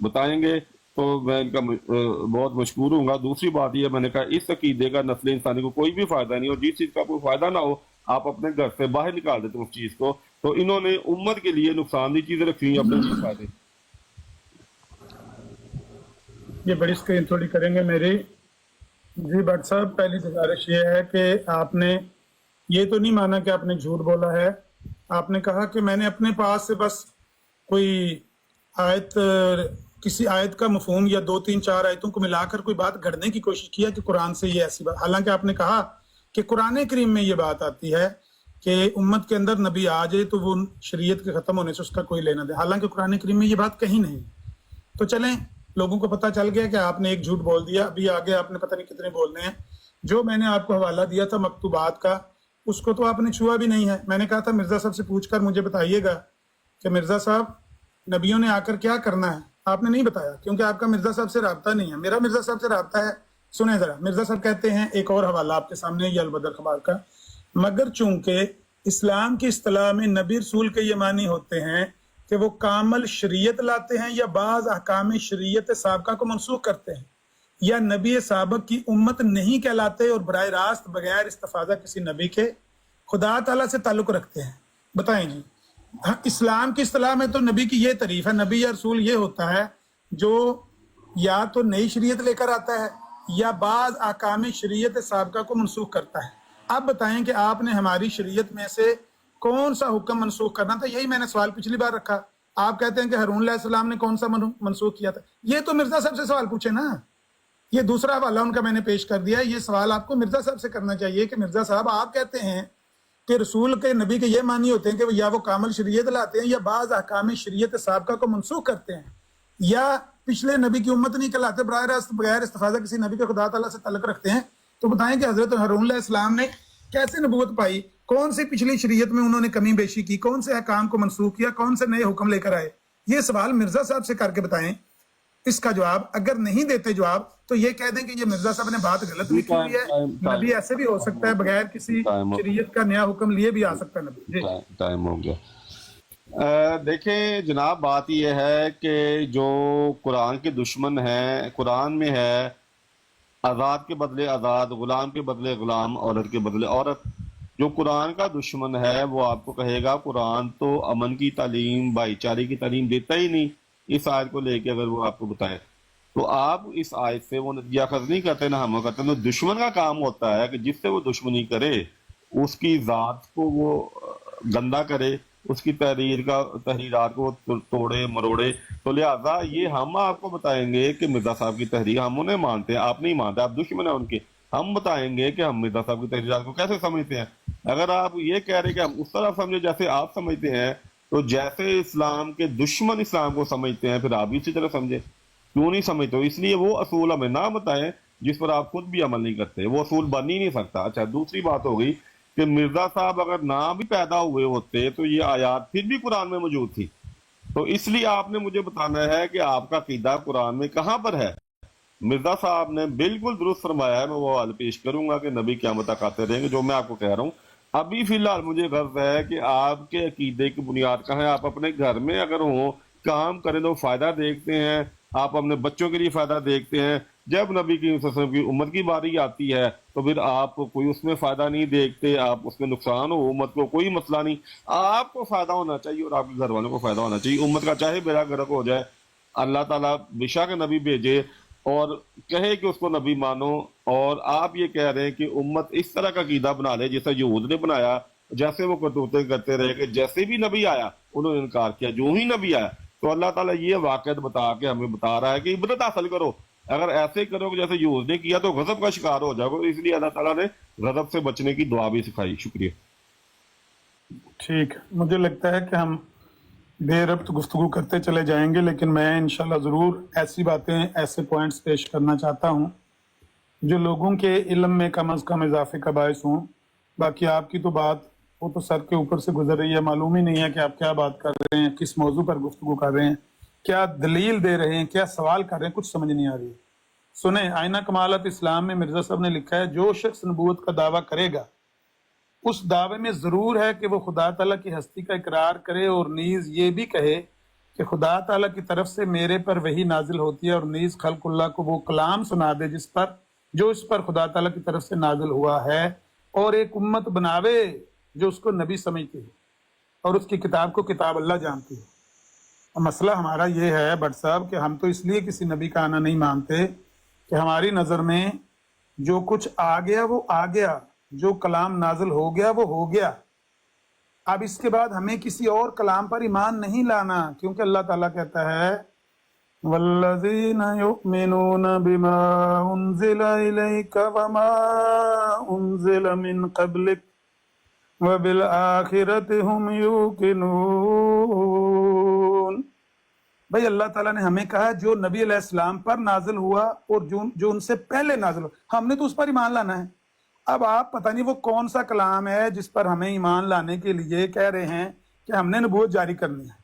بتائیں گے تو میں ان کا بہت مشکور ہوں گا۔ دوسری بات یہ، میں نے کہا اس عقیدے کا نسل انسانی کو کوئی بھی فائدہ نہیں، اور جس چیز کا کوئی فائدہ نہ ہو آپ اپنے گھر سے باہر نکال دیتے اس چیز کو، تو انہوں نے امت کے لیے نقصان دہ چیزیں رکھی ہیں اپنے لیے فائدے۔ یہ بڑی اسکرین تھوڑی کریں گے میری۔ جی بٹ صاحب، پہلی گزارش یہ ہے کہ آپ نے یہ تو نہیں مانا کہ آپ نے جھوٹ بولا ہے۔ آپ نے کہا کہ میں نے اپنے پاس سے بس کوئی آیت، کسی آیت کا مفہوم یا 2 3 4 آیتوں کو ملا کر کوئی بات گھڑنے کی کوشش کیا کہ قرآن سے یہ ایسی بات، حالانکہ آپ نے کہا کہ قرآن کریم میں یہ بات آتی ہے کہ امت کے اندر نبی آ جائے تو وہ شریعت کے ختم ہونے سے اس کا کوئی لینا دے، حالانکہ قرآن کریم میں یہ بات کہیں نہیں۔ تو چلیں، لوگوں کو پتہ چل گیا کہ آپ نے ایک جھوٹ بول دیا، ابھی آگے آپ نے پتہ نہیں کتنے بولنے ہیں۔ جو میں نے آپ کو حوالہ دیا تھا مکتوبات کا، اس کو تو آپ نے چھوا بھی نہیں ہے۔ میں نے کہا تھا مرزا صاحب سے پوچھ کر مجھے بتائیے گا کہ مرزا صاحب نبیوں نے آ کر کیا کرنا ہے، آپ نے نہیں بتایا کیونکہ آپ کا مرزا صاحب سے رابطہ نہیں ہے۔ میرا مرزا صاحب سے رابطہ ہے۔ سنیں ذرا، مرزا صاحب کہتے ہیں، ایک اور حوالہ آپ کے سامنے یہ البدر خبر کا، مگر چونکہ اسلام کی اصطلاح میں نبی رسول کے یہ معنی ہوتے ہیں کہ وہ کامل شریعت لاتے ہیں یا بعض احکام شریعت سابقہ کو منسوخ کرتے ہیں، یا نبی سابق کی امت نہیں کہلاتے اور براہ راست بغیر استفادہ کسی نبی کے خدا تعالیٰ سے تعلق رکھتے ہیں، بتائیں جی۔ اسلام کی اصطلاح میں تو نبی کی یہ تعریف ہے، نبی یا رسول یہ ہوتا ہے جو یا تو نئی شریعت لے کر آتا ہے یا بعض احکام شریعت سابقہ کو منسوخ کرتا ہے۔ اب بتائیں کہ آپ نے ہماری شریعت میں سے کون سا حکم منسوخ کرنا تھا؟ یہی میں نے سوال پچھلی بار رکھا۔ آپ کہتے ہیں کہ ہارون علیہ السلام نے کون سا منسوخ کیا تھا؟ یہ تو مرزا صاحب سے سوال پوچھے نا، یہ دوسرا حوالہ ان کا میں نے پیش کر دیا۔ یہ سوال آپ کو مرزا صاحب سے کرنا چاہیے کہ مرزا صاحب آپ کہتے ہیں کہ رسول کے نبی کے یہ معنی ہوتے ہیں کہ یا وہ کامل شریعت لاتے ہیں یا بعض احکام شریعت سابقہ کو منسوخ کرتے ہیں، یا پچھلے نبی کی امت نہیں کہلاتے، براہ راست بغیر استفادہ کسی نبی کے خدا تعالیٰ سے تعلق رکھتے ہیں۔ تو بتائیں کہ حضرت ہارون علیہ السلام نے کیسے نبوت پائی؟ کون سی پچھلی شریعت میں انہوں نے کمی بیشی کی؟ کون سے احکام کو منسوخ کیا؟ کون سے نئے حکم لے کر آئے؟ یہ سوال مرزا صاحب سے کر کے بتائیں۔ اس کا جواب اگر نہیں دیتے جواب تو یہ کہہ دیں کہ یہ مرزا صاحب نے بات غلط لکھی ہوئی ہے، نبی ایسے بھی ہو سکتا ہے بغیر کسی شریعت کا نیا حکم لیے بھی آ سکتا ہے نبی۔ ٹائم ہو گیا۔ دیکھیں جناب، بات یہ ہے کہ جو قرآن کے دشمن ہیں، قرآن میں ہے آزاد کے بدلے آزاد، غلام کے بدلے غلام، عورت کے بدلے عورت۔ جو قرآن کا دشمن ہے وہ آپ کو کہے گا قرآن تو امن کی تعلیم، بھائی چارے کی تعلیم دیتا ہی نہیں، اس آیت کو لے کے اگر وہ آپ کو بتائے تو آپ اس آیت سے وہ نتیجہ خاص نہیں کرتے، نہ ہم کرتے۔ تو دشمن کا کام ہوتا ہے کہ جس سے وہ دشمنی کرے اس کی ذات کو وہ گندا کرے، اس کی تحریرات کو توڑے مروڑے۔ تو لہٰذا یہ ہم آپ کو بتائیں گے کہ مرزا صاحب کی تحریر ہم انہیں مانتے ہیں، آپ نہیں مانتے، آپ دشمن ہیں ان کے۔ ہم بتائیں گے کہ ہم مرزا صاحب کی تحریرات کو کیسے سمجھتے ہیں۔ اگر آپ یہ کہہ رہے کہ ہم اس طرح سمجھے جیسے آپ سمجھتے ہیں، تو جیسے اسلام کے دشمن اسلام کو سمجھتے ہیں پھر آپ بھی اسی طرح سمجھے، کیوں نہیں سمجھتے؟ اس لیے وہ اصول ہمیں نہ بتائیں جس پر آپ خود بھی عمل نہیں کرتے، وہ اصول بن ہی نہیں سکتا۔ اچھا، دوسری بات ہو گئی کہ مرزا صاحب اگر نہ بھی پیدا ہوئے ہوتے تو یہ آیات پھر بھی قرآن میں موجود تھی، تو اس لیے آپ نے مجھے بتانا ہے کہ آپ کا عقیدہ قرآن میں کہاں پر ہے۔ مرزا صاحب نے بالکل درست فرمایا ہے، میں وہ حوالہ پیش کروں گا کہ نبی قیامت تک آتے رہیں گے، جو میں آپ کو کہہ رہا ہوں۔ ابھی فی الحال مجھے غرض ہے کہ آپ کے عقیدے کی بنیاد کہاں ہے۔ آپ اپنے گھر میں اگر ہوں کام کریں تو فائدہ دیکھتے ہیں، آپ اپنے بچوں کے لیے فائدہ دیکھتے ہیں، جب نبی کی کی امت کی باری آتی ہے تو پھر آپ کوئی اس میں فائدہ نہیں دیکھتے، آپ اس میں نقصان ہو امت کو کوئی مسئلہ نہیں، آپ کو فائدہ ہونا چاہیے اور آپ کے گھر والوں کو فائدہ ہونا چاہیے۔ امت کا چاہے بیڑا غرق ہو جائے، اللہ تعالیٰ بے شک نبی بھیجے اور کہے کہ اس کو نبی مانو، اور آپ یہ کہہ رہے ہیں کہ امت اس طرح کا عقیدہ بنا لے جیسے یہود نے بنایا، جیسے وہ کرتوتے کرتے رہے کہ جیسے بھی نبی آیا انہوں نے انکار کیا، جو ہی نبی آیا۔ تو اللہ تعالیٰ یہ واقعات بتا کے ہمیں بتا رہا ہے کہ عبرت حاصل کرو، اگر ایسے کرو کہ جیسے یہود نے کیا تو غضب کا شکار ہو جاؤ گے۔ اس لیے اللہ تعالیٰ نے غضب سے بچنے کی دعا بھی سکھائی۔ شکریہ۔ ٹھیک، مجھے لگتا ہے کہ ہم بے ربط گفتگو کرتے چلے جائیں گے، لیکن میں انشاءاللہ ضرور ایسی باتیں، ایسے پوائنٹس پیش کرنا چاہتا ہوں جو لوگوں کے علم میں کم از کم اضافے کا باعث ہوں۔ باقی آپ کی تو بات وہ تو سر کے اوپر سے گزر رہی ہے، معلوم ہی نہیں ہے کہ آپ کیا بات کر رہے ہیں، کس موضوع پر گفتگو کر رہے ہیں، کیا دلیل دے رہے ہیں، کیا سوال کر رہے ہیں، کچھ سمجھ نہیں آ رہی۔ سنیں، آئینہ کمالات اسلام میں مرزا صاحب نے لکھا ہے جو شخص نبوت کا دعویٰ کرے گا اس دعوے میں ضرور ہے کہ وہ خدا تعالیٰ کی ہستی کا اقرار کرے اور نیز یہ بھی کہے کہ خدا تعالیٰ کی طرف سے میرے پر وہی نازل ہوتی ہے اور نیز خلق اللہ کو وہ کلام سنا دے جو اس پر خدا تعالیٰ کی طرف سے نازل ہوا ہے، اور ایک امت بناوے جو اس کو نبی سمجھتی ہے اور اس کی کتاب کو کتاب اللہ جانتی ہے۔ مسئلہ ہمارا یہ ہے بٹ صاحب کہ ہم تو اس لیے کسی نبی کا آنا نہیں مانتے کہ ہماری نظر میں جو کچھ آ گیا وہ آ گیا، جو کلام نازل ہو گیا وہ ہو گیا۔ اب اس کے بعد ہمیں کسی اور کلام پر ایمان نہیں لانا، کیونکہ اللہ تعالیٰ کہتا ہے وَالَّذِينَ يُؤْمِنُونَ بِمَا أُنزِلَ إِلَيْكَ وَمَا أُنزِلَ مِن قَبْلِكَ وَبِالْآخِرَةِ هُمْ يُوقِنُونَ۔ بھائی اللہ تعالیٰ نے ہمیں کہا جو نبی علیہ السلام پر نازل ہوا اور جو ان سے پہلے نازل ہوا، ہم نے تو اس پر ایمان لانا ہے۔ اب آپ پتہ نہیں وہ کون سا کلام ہے جس پر ہمیں ایمان لانے کے لیے کہہ رہے ہیں کہ ہم نے نبوت جاری کرنی ہے۔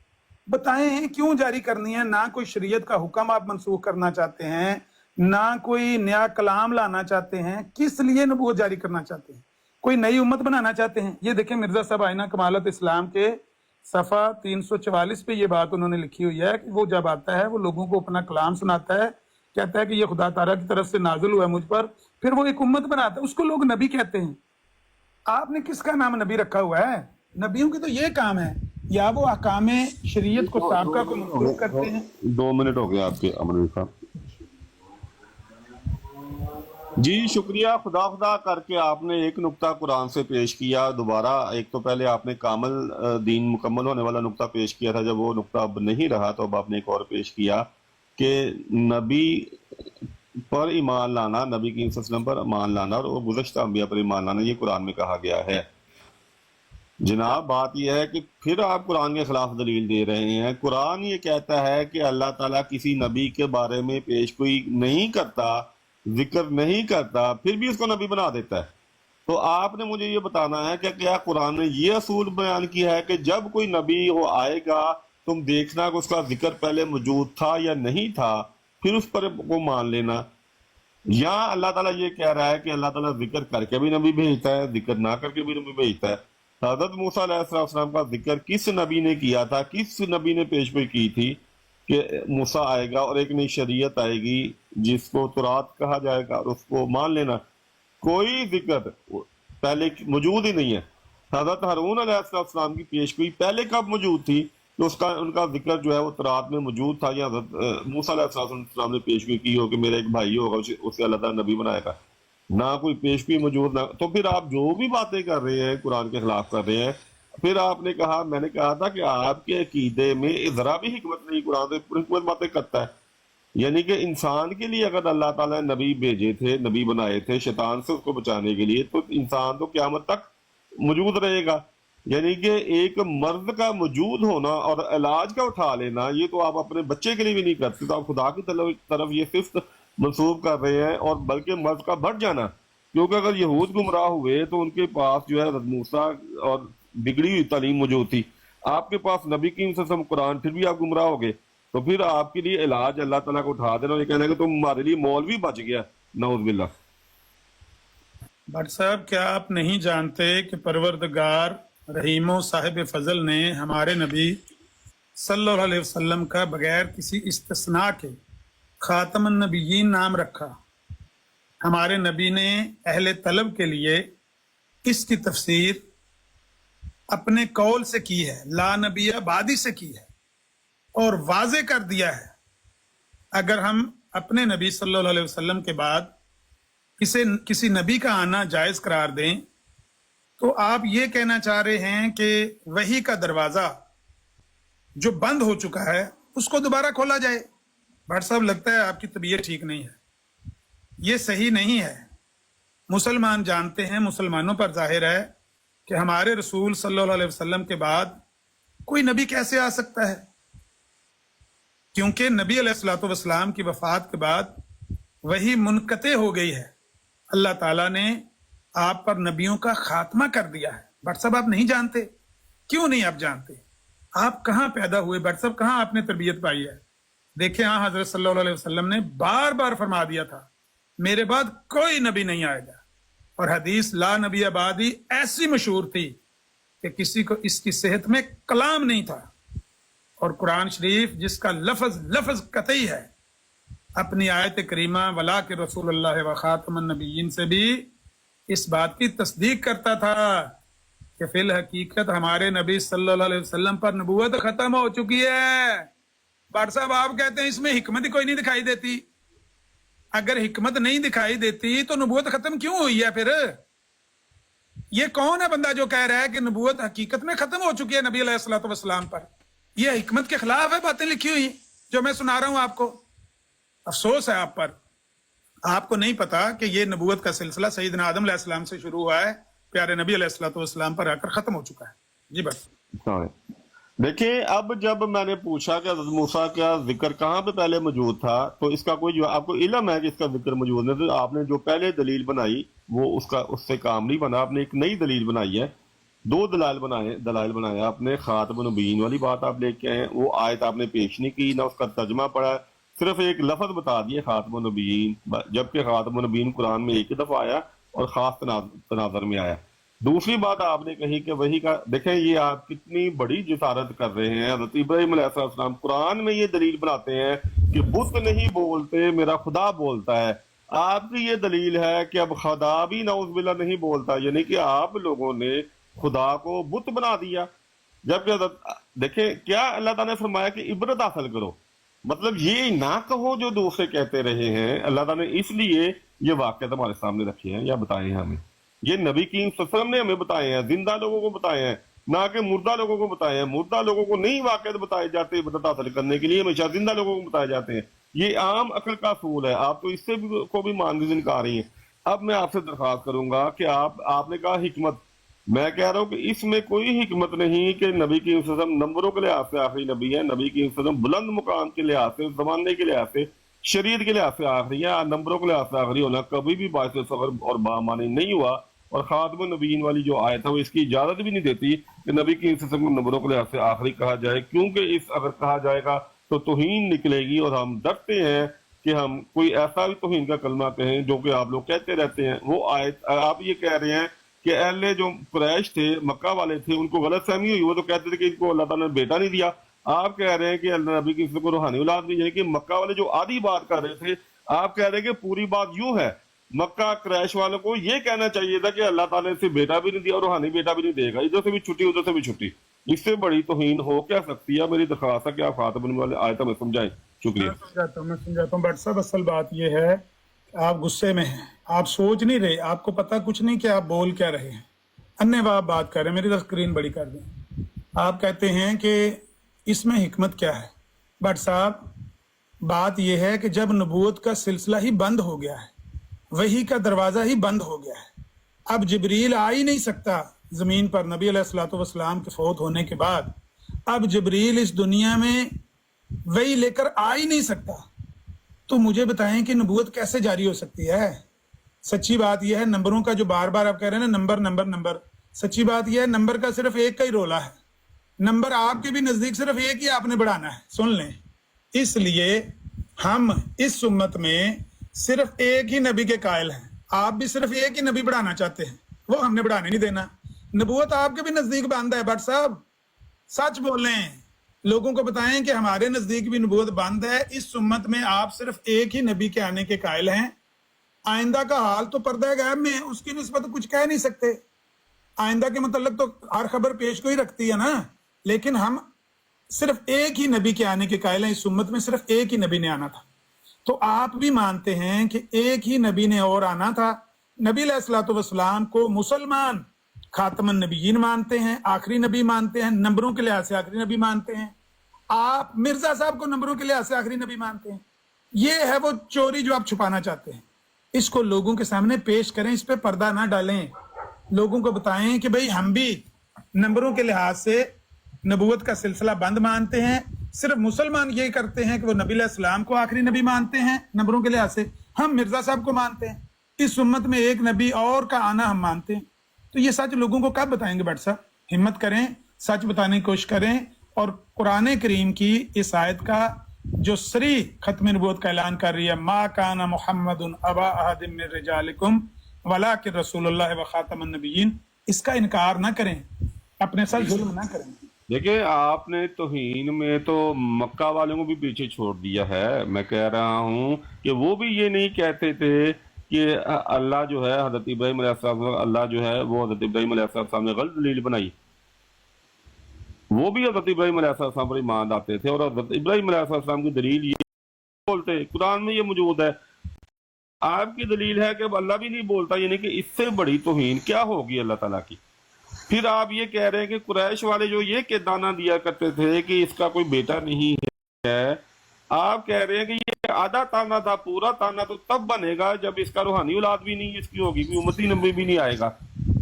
بتائیں کیوں جاری کرنی ہے؟ نہ کوئی شریعت کا حکم آپ منسوخ کرنا چاہتے ہیں، نہ کوئی نیا کلام لانا چاہتے ہیں۔ کس لیے نبوت جاری کرنا چاہتے ہیں؟ کوئی نئی امت بنانا چاہتے ہیں؟ یہ دیکھیں مرزا صاحب آئینہ کمالت اسلام کے صفحہ 344 پہ یہ بات انہوں نے لکھی ہوئی ہے کہ وہ جب آتا ہے وہ لوگوں کو اپنا کلام سناتا ہے، کہتا ہے کہ یہ خدا تعالیٰ کی طرف سے نازل ہوا ہے مجھ پر، پھر وہ ایک امت بناتا ہے، اس کو لوگ نبی کہتے ہیں۔ آپ نے کس کا نام نبی رکھا ہوا ہے؟ نبیوں کی تو یہ کام ہے، یا وہ احکام شریعت کو سابقہ کو منسوخ کرتے ہیں۔ 2 منٹ ہو گئے آپ کے امر صاحب۔ جی شکریہ، خدا کر کے آپ نے ایک نقطہ قرآن سے پیش کیا دوبارہ۔ ایک تو پہلے آپ نے کامل دین مکمل ہونے والا نقطہ پیش کیا تھا، جب وہ نقطہ اب نہیں رہا تو اب آپ نے ایک اور پیش کیا کہ نبی پر ایمان لانا، نبی کی صلی اللہ علیہ وسلم پر ایمان لانا اور گزشتہ انبیاء پر ایمان لانا یہ قرآن میں کہا گیا ہے۔ جناب بات یہ ہے کہ پھر آپ قرآن کے خلاف دلیل دے رہے ہیں۔ قرآن یہ کہتا ہے کہ اللہ تعالیٰ کسی نبی کے بارے میں پیش گوئی نہیں کرتا، ذکر نہیں کرتا، پھر بھی اس کو نبی بنا دیتا ہے۔ تو آپ نے مجھے یہ بتانا ہے کہ کیا قرآن نے یہ اصول بیان کیا ہے کہ جب کوئی نبی وہ آئے گا تم دیکھنا کہ اس کا ذکر پہلے موجود تھا یا نہیں تھا، پھر اس پر کو مان لینا؟ یا اللہ تعالیٰ یہ کہہ رہا ہے کہ اللہ تعالیٰ ذکر کر کے بھی نبی بھیجتا ہے، ذکر نہ کر کے بھی نبی بھیجتا ہے؟ حضرت موسیٰ علیہ السلام کا ذکر کس نبی نے کیا تھا؟ کس نبی نے پیش گوئی کی تھی کہ موسیٰ آئے گا اور ایک نئی شریعت آئے گی جس کو تورات کہا جائے گا اور اس کو مان لینا؟ کوئی ذکر پہلے موجود ہی نہیں ہے۔ حضرت ہارون علیہ السلام کی پیش گوئی پہلے کب موجود تھی کہ ان کا ذکر جو ہے وہ تورات میں موجود تھا، یا حضرت موسیٰ علیہ السلام نے پیش گوئی کی ہو کہ میرا ایک بھائی ہوگا اسے اللہ تعالیٰ نبی بنائے گا؟ نہ کوئی پیش گوئی موجود نہ۔ تو پھر آپ جو بھی باتیں کر رہے ہیں قرآن کے خلاف کر رہے ہیں۔ پھر آپ نے کہا، میں نے کہا تھا کہ آپ کے عقیدے میں ذرا بھی حکمت نہیں، قرآن سے پوری حکمت باتیں کرتا ہے۔ یعنی کہ انسان کے لیے اگر اللہ تعالیٰ نے نبی بھیجے تھے، نبی بنائے تھے شیطان سے اس کو بچانے کے لیے، تو انسان تو قیامت تک موجود رہے گا۔ یعنی کہ ایک مرد کا موجود ہونا اور علاج کا اٹھا لینا، یہ تو آپ اپنے بچے کے لیے بھی نہیں کرتے، تو آپ خدا کی طرف یہ صفت منسوب کر رہے ہیں، اور بلکہ مرد کا بڑھ جانا۔ کیونکہ اگر یہود گمراہ ہوئے تو ان کے پاس جو ہے حضرت موسیٰ اور بگڑی ہوئی تعلیم موجود تھی، آپ کے پاس نبی کی قرآن، پھر بھی آپ گمراہ ہو گئے۔ تو پھر آپ کے لیے علاج اللہ تعالیٰ کو اٹھا دینا، یہ کہنا ہے کہ تم ہمارے لیے مولوی بچ گیا، نعوذ باللہ۔ بٹ صاحب کیا آپ نہیں جانتے کہ پروردگار رحیم و صاحب فضل نے ہمارے نبی صلی اللہ علیہ وسلم کا بغیر کسی استثناء کے خاتم النبیین نام رکھا؟ ہمارے نبی نے اہل طلب کے لیے اس کی تفسیر اپنے قول سے کی ہے، لا نبی بعدی سے کی ہے اور واضح کر دیا ہے۔ اگر ہم اپنے نبی صلی اللہ علیہ وسلم کے بعد کسی نبی کا آنا جائز قرار دیں تو آپ یہ کہنا چاہ رہے ہیں کہ وحی کا دروازہ جو بند ہو چکا ہے اس کو دوبارہ کھولا جائے۔ بھٹ صاحب لگتا ہے آپ کی طبیعت ٹھیک نہیں ہے، یہ صحیح نہیں ہے۔ مسلمان جانتے ہیں، مسلمانوں پر ظاہر ہے کہ ہمارے رسول صلی اللہ علیہ وسلم کے بعد کوئی نبی کیسے آ سکتا ہے، کیونکہ نبی علیہ الصلوۃ والسلام کی وفات کے بعد وہی منقطع ہو گئی ہے۔ اللہ تعالیٰ نے آپ پر نبیوں کا خاتمہ کر دیا ہے۔ بٹ صاحب آپ نہیں جانتے؟ کیوں نہیں آپ جانتے؟ آپ کہاں پیدا ہوئے بٹ صاحب؟ کہاں آپ نے تربیت پائی ہے؟ دیکھیں ہاں حضرت صلی اللہ علیہ وسلم نے بار بار فرما دیا تھا میرے بعد کوئی نبی نہیں آئے گا، اور حدیث لا نبی بعدی ایسی مشہور تھی کہ کسی کو اس کی صحت میں کلام نہیں تھا۔ اور قرآن شریف جس کا لفظ لفظ قطعی ہے اپنی آیت کریمہ ولا کہ رسول اللہ و خاتم النبیین سے بھی اس بات کی تصدیق کرتا تھا کہ فی الحقیقت ہمارے نبی صلی اللہ علیہ وسلم پر نبوت ختم ہو چکی ہے۔ بھٹ صاحب آپ کہتے ہیں اس میں حکمت ہی کوئی نہیں دکھائی دیتی، اگر حکمت نہیں دکھائی دیتی تو نبوت ختم کیوں ہوئی ہے پھر؟ یہ کون ہے بندہ جو کہہ رہا ہے کہ نبوت حقیقت میں ختم ہو چکی ہے نبی علیہ الصلوۃ والسلام پر؟ یہ حکمت کے خلاف ہے باتیں لکھی ہوئی جو میں سنا رہا ہوں آپ کو۔ افسوس ہے آپ پر، آپ کو نہیں پتا کہ یہ نبوت کا سلسلہ سیدنا آدم علیہ السلام سے شروع ہوا ہے، پیارے نبی علیہ الصلوۃ والسلام پر آ کر ختم ہو چکا ہے۔ جی بس دیکھیں، اب جب میں نے پوچھا کہ حضرت موسیٰ کا ذکر کہاں پہ پہلے موجود تھا تو اس کا کوئی آپ کو علم ہے کہ اس کا ذکر موجود نہیں، تو آپ نے جو پہلے دلیل بنائی وہ اس سے کام نہیں بنا، آپ نے ایک نئی دلیل بنائی ہے، دو دلائل بنائے آپ نے، خاتم النبیین والی بات آپ لے کے آئے، وہ آیت آپ نے پیش نہیں کی، نہ اس کا ترجمہ پڑھا، صرف ایک لفظ بتا دیے خاتم النبیین، جبکہ خاتم النبیین قرآن میں ایک دفعہ آیا اور خاص تناظر میں آیا۔ دوسری بات آپ نے کہی کہ وہی کا، دیکھیں یہ آپ کتنی بڑی جسارت کر رہے ہیں، حضرت ابراہیم علیہ السلام قرآن میں یہ دلیل بناتے ہیں کہ بت نہیں بولتے، میرا خدا بولتا ہے۔ آپ کی یہ دلیل ہے کہ اب خدا بھی نعوذ باللہ نہیں بولتا، یعنی کہ آپ لوگوں نے خدا کو بت بنا دیا، جبکہ دیکھیں کیا اللہ تعالیٰ نے فرمایا کہ عبرت حاصل کرو، مطلب یہ نہ کہو جو دوسرے کہتے رہے ہیں۔ اللہ تعالیٰ نے اس لیے یہ واقعات ہمارے سامنے رکھے ہیں یا بتائے ہیں ہمیں، یہ نبی کریم صلی اللہ علیہ وسلم نے ہمیں بتائے ہیں، زندہ لوگوں کو بتائے ہیں، نہ کہ مردہ لوگوں کو بتائے ہیں۔ مردہ لوگوں کو نہیں واقعات بتائے جاتے عبرت حاصل کرنے کے لیے، ہمیشہ زندہ لوگوں کو بتائے جاتے ہیں۔ یہ عام عقل کا اصول ہے، آپ تو اس سے بھی ماننے سے انکار رہی ہیں۔ اب میں آپ سے درخواست کروں گا کہ آپ نے کہا حکمت، میں کہہ رہا ہوں کہ اس میں کوئی حکمت نہیں کہ نبی کی وسلم نمبروں کے لحاظ سے آخری نبی ہے، نبی کی وسلم بلند مقام کے لحاظ سے، زمانے کے لحاظ سے، شریعت کے لحاظ سے آخری ہے، نمبروں کے لحاظ سے آخری ہونا کبھی بھی باعث فخر اور بامانی نہیں ہوا، اور خاتم النبیین والی جو آیت ہے وہ اس کی اجازت بھی نہیں دیتی کہ نبی کی وسلم کو نمبروں کے لحاظ سے آخری کہا جائے، کیونکہ اگر کہا جائے گا تو توہین نکلے گی، اور ہم ڈرتے ہیں کہ ہم کوئی ایسا بھی توہین کا کلمہ کہیں جو کہ آپ لوگ کہتے رہتے ہیں۔ وہ آیت آپ یہ کہہ رہے ہیں کہ اہل جو قریش تھے، مکہ والے تھے، ان کو غلط فہمی ہوئی، وہ تو کہتے تھے کہ ان کو اللہ تعالیٰ نے بیٹا نہیں دیا۔ آپ کہہ رہے ہیں کہ اللہ نبی کی وسلم کو روحانی اولاد دی، یعنی کہ مکہ والے جو آدھی بات کر رہے تھے، آپ کہہ رہے ہیں کہ پوری بات یوں ہے، مکہ قریش والوں کو یہ کہنا چاہیے تھا کہ اللہ تعالیٰ نے اسے بیٹا بھی نہیں دیا اور روحانی بیٹا بھی نہیں دے گا، ادھر سے بھی چھٹی ادھر سے بھی چھٹی۔ اس سے بڑی توہین ہو کیا سکتی ہے؟ میری درخواست ہے کہ آپ خاتم والے آیت میں سمجھائیں۔ شکریہ۔ میں سمجھاتا ہوں بٹ صاحب، اصل بات یہ ہے کہ آپ غصے میں ہیں، آپ سوچ نہیں رہے، آپ کو پتہ کچھ نہیں کہ آپ بول کیا رہے ہیں، انے آپ بات کر رہے ہیں۔ میری اسکرین بڑی کر دیں۔ آپ کہتے ہیں کہ اس میں حکمت کیا ہے؟ بٹ صاحب بات یہ ہے کہ جب نبوت کا سلسلہ ہی بند ہو گیا ہے، وحی کا دروازہ ہی بند ہو گیا ہے، اب جبریل آ ہی نہیں سکتا زمین پر نبی علیہ الصلوۃ والسلام کے فوت ہونے کے بعد، اب جبریل اس دنیا میں وحی لے کر آ ہی نہیں سکتا، تو مجھے بتائیں کہ نبوت کیسے جاری ہو سکتی ہے؟ سچی بات یہ ہے، نمبروں کا جو بار بار آپ کہہ رہے ہیں نا، نمبر، سچی بات یہ ہے نمبر کا صرف ایک کا ہی رولا ہے، نمبر آپ کے بھی نزدیک صرف ایک ہی آپ نے بڑھانا ہے، سن لیں۔ اس لیے ہم اس امت میں صرف ایک ہی نبی کے قائل ہیں، آپ بھی صرف ایک ہی نبی بڑھانا چاہتے ہیں، وہ ہم نے بڑھانے نہیں دینا۔ نبوت آپ کے بھی نزدیک بند ہے بٹ صاحب، سچ بولیں، لوگوں کو بتائیں کہ ہمارے نزدیک بھی نبوت بند ہے، اس امت میں آپ صرف ایک ہی نبی کے آنے کے قائل ہیں۔ آئندہ کا حال تو پردہ غیب میں، اس کی نسبت کچھ کہہ نہیں سکتے، آئندہ کے متعلق تو ہر خبر پیش کو ہی رکھتی ہے نا، لیکن ہم صرف ایک ہی نبی کے آنے کے قائل ہیں، اس امت میں صرف ایک ہی نبی نے آنا تھا۔ تو آپ بھی مانتے ہیں کہ ایک ہی نبی نے اور آنا تھا۔ نبی علیہ الصلوۃ والسلام کو مسلمان خاتم النبیین مانتے ہیں، آخری نبی مانتے ہیں، نمبروں کے لحاظ سے آخری نبی مانتے ہیں۔ آپ مرزا صاحب کو نمبروں کے لحاظ سے آخری نبی مانتے ہیں۔ یہ ہے وہ چوری جو آپ چھپانا چاہتے ہیں، اس کو لوگوں کے سامنے پیش کریں، اس پہ پردہ نہ ڈالیں، لوگوں کو بتائیں کہ بھئی ہم بھی نمبروں کے لحاظ سے نبوت کا سلسلہ بند مانتے ہیں، صرف مسلمان یہ کرتے ہیں کہ وہ نبی علیہ السلام کو آخری نبی مانتے ہیں نمبروں کے لحاظ سے، ہم مرزا صاحب کو مانتے ہیں، اس امت میں ایک نبی اور کا آنا ہم مانتے ہیں۔ تو یہ سچ لوگوں کو کب بتائیں گے بٹ صاحب؟ ہمت کریں، سچ بتانے کی کوشش کریں، اور قرآن کریم کی اس آیت کا جو صریح ختم نبوت کا اعلان کر رہی ہے، ما کان محمد ابا احد من رجالکم ولکن رسول اللہ و خاتم النبیین، اس کا انکار نہ کریں، اپنے ساتھ ظلم نہ کریں۔ دیکھیں آپ نے توہین میں تو مکہ والوں کو بھی پیچھے چھوڑ دیا ہے. میں کہہ رہا ہوں کہ وہ بھی یہ نہیں کہتے تھے کہ اللہ جو ہے حضرت ابراہیم علیہ السلام، اللہ جو ہے وہ حضرت ابراہیم علیہ السلام نے غلط دلیل بنائی. وہ بھی حضرت ابراہیم علیہ السلام پر ایمان آتے تھے، اور حضرت ابراہیم علیہ السلام کی دلیل یہ بولتے، قرآن میں یہ موجود ہے. آپ کی دلیل ہے کہ اب اللہ بھی نہیں بولتا، یعنی کہ اس سے بڑی توہین کیا ہوگی اللہ تعالیٰ کی. پھر آپ یہ کہہ رہے ہیں کہ قریش والے جو یہ کہدانہ دیا کرتے تھے کہ اس کا کوئی بیٹا نہیں ہے، آپ کہہ رہے ہیں کہ یہ آدھا تانا تھا، پورا تانا تو تب بنے گا جب اس کا روحانی اولاد بھی نہیں اس کی ہوگی، کوئی امتی نبی بھی نہیں آئے گا.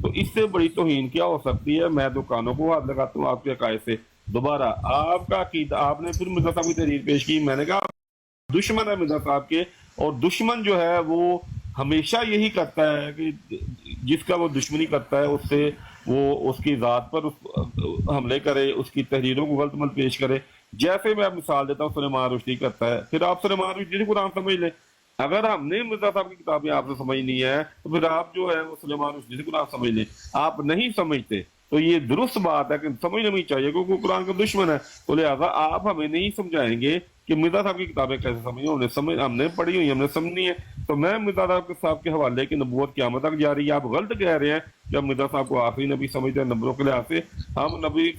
تو اس سے بڑی توہین کیا ہو سکتی ہے. میں دکانوں کو ہاتھ لگاتا ہوں آپ کے عقائد سے. دوبارہ آپ کا عقیدہ، آپ نے پھر مرزا صاحب کی تحریر پیش کی، میں نے کہا دشمن ہے مرزا صاحب کے، اور دشمن جو ہے وہ ہمیشہ یہی کرتا ہے کہ جس کا وہ دشمنی کرتا ہے اس سے وہ اس کی ذات پر حملے کرے، اس کی تحریروں کو غلط مل پیش کرے. جیسے میں مثال دیتا ہوں سلیمان رشدی کرتا ہے، پھر آپ سلیمان رشدی سے قرآن سمجھ لیں. اگر ہم نے مرزا صاحب کی کتابیں آپ سے سمجھنی ہے تو پھر آپ جو ہے وہ سلیمان رشدی سے قرآن سمجھ لیں. آپ نہیں سمجھتے تو یہ درست بات ہے کہ سمجھنا نہیں چاہیے کیونکہ قرآن کا دشمن ہے. تو لہٰذا آپ ہمیں نہیں سمجھائیں گے کہ مرزا صاحب کی کتابیں کیسے سمجھیں. ہم نے پڑھی ہوئی، ہم نے سمجھنی ہے. تو میں مرزا صاحب کے حوالے کی نبوت قیامت تک جاری ہے. آپ غلط کہہ رہے ہیں کہ ہم مرزا صاحب کو آخری نبی سمجھتے ہیں نمبروں کے لحاظ سے. ہم نبی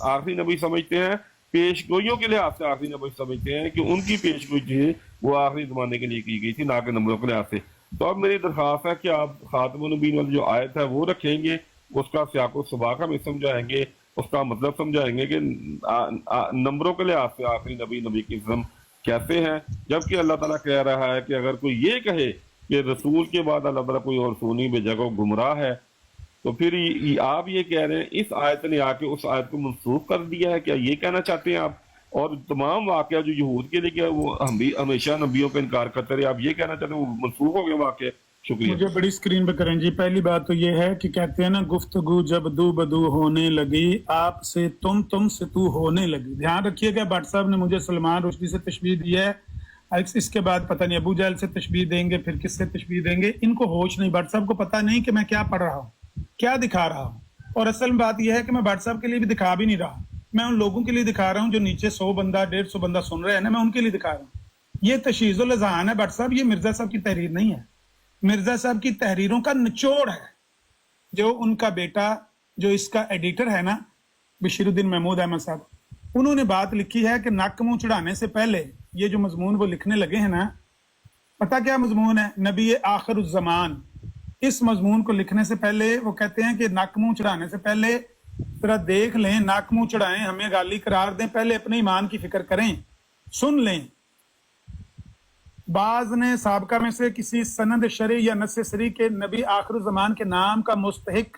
آخری نبی سمجھتے ہیں پیش گوئیوں کے لحاظ سے، آخری نبی سمجھتے ہیں کہ ان کی پیش گوئی تھی وہ آخری زمانے کے لیے کی گئی تھی، نہ کہ نمبروں کے لحاظ سے. تو اب میری درخواست ہے کہ آپ خاتم النبیین والی جو آیت ہے وہ رکھیں گے، اس کا سیاق و سباق ہمیں سمجھائیں گے، اس کا مطلب سمجھائیں گے کہ نمبروں کے لحاظ سے آخری نبی کی اسم کیسے ہیں. جبکہ اللہ تعالیٰ کہہ رہا ہے کہ اگر کوئی یہ کہے کہ رسول کے بعد اللہ تعالیٰ کوئی اور رسول نہیں بھیجا گا، وہ گمراہ ہے. تو پھر آپ یہ کہہ رہے ہیں اس آیت نے آ کے اس آیت کو منسوخ کر دیا ہے، کیا یہ کہنا چاہتے ہیں آپ؟ اور تمام واقعہ جو یہود کے لیے کیا وہ ہم بھی ہمیشہ نبیوں کا انکار کرتے رہے، آپ یہ کہنا چاہتے ہیں وہ منسوخ ہو گئے واقعہ؟ شکریہ. مجھے بڑی اسکرین پہ کریں جی. پہلی بات تو یہ ہے کہ کہتے ہیں نا گفتگو جب دو بدو ہونے لگی، آپ سے تم سے تو ہونے لگی. دھیان رکھیے گا بٹ صاحب نے مجھے سلمان رشدی سے تشبیہ دی ہے، اس کے بعد پتہ نہیں ابو جہل سے تشبیہ دیں گے، پھر کس سے تشبیہ دیں گے. ان کو ہوش نہیں، بٹ صاحب کو پتہ نہیں کہ میں کیا پڑھ رہا ہوں، کیا دکھا رہا ہوں. اور اصل بات یہ ہے کہ میں بٹ صاحب کے لیے بھی دکھا بھی نہیں رہا، میں ان لوگوں کے لیے دکھا رہا ہوں جو نیچے 100 بندہ 150 بندہ سن رہے ہیں نا، میں ان کے لیے دکھا رہا ہوں. یہ تشہیز الاذہان ہے بٹ صاحب، یہ مرزا صاحب کی تحریر نہیں ہے. مرزا صاحب کی تحریروں کا نچوڑ ہے. جو ان کا بیٹا جو اس کا ایڈیٹر ہے نا بشیر الدین محمود احمد صاحب، انہوں نے بات لکھی ہے کہ ناک منہ چڑھانے سے پہلے یہ جو مضمون وہ لکھنے لگے ہیں نا، پتہ کیا مضمون ہے؟ نبی آخر الزمان. اس مضمون کو لکھنے سے پہلے وہ کہتے ہیں کہ ناک منہ چڑھانے سے پہلے ذرا دیکھ لیں، ناک منہ چڑھائیں، ہمیں گالی قرار دیں، پہلے اپنے ایمان کی فکر کریں، سن لیں. بعض نے سابقہ میں سے کسی سند شرعی یا نص شرعی کے نبی آخر الزمان کے نام کا مستحق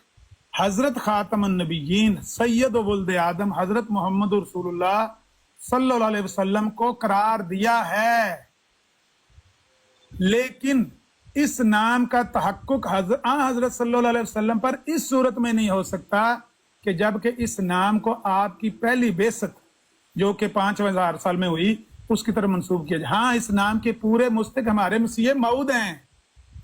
حضرت خاتم النبیین سید و ولد آدم حضرت محمد رسول اللہ صلی اللہ علیہ وسلم کو قرار دیا ہے، لیکن اس نام کا تحقق حضرت صلی اللہ علیہ وسلم پر اس صورت میں نہیں ہو سکتا کہ جبکہ اس نام کو آپ کی پہلی بعثت جو کہ 5000 سال میں ہوئی اس کی طرف منسوب کیا جائے. ہاں اس نام کے پورے مستحق ہمارے مسیح موعود ہیں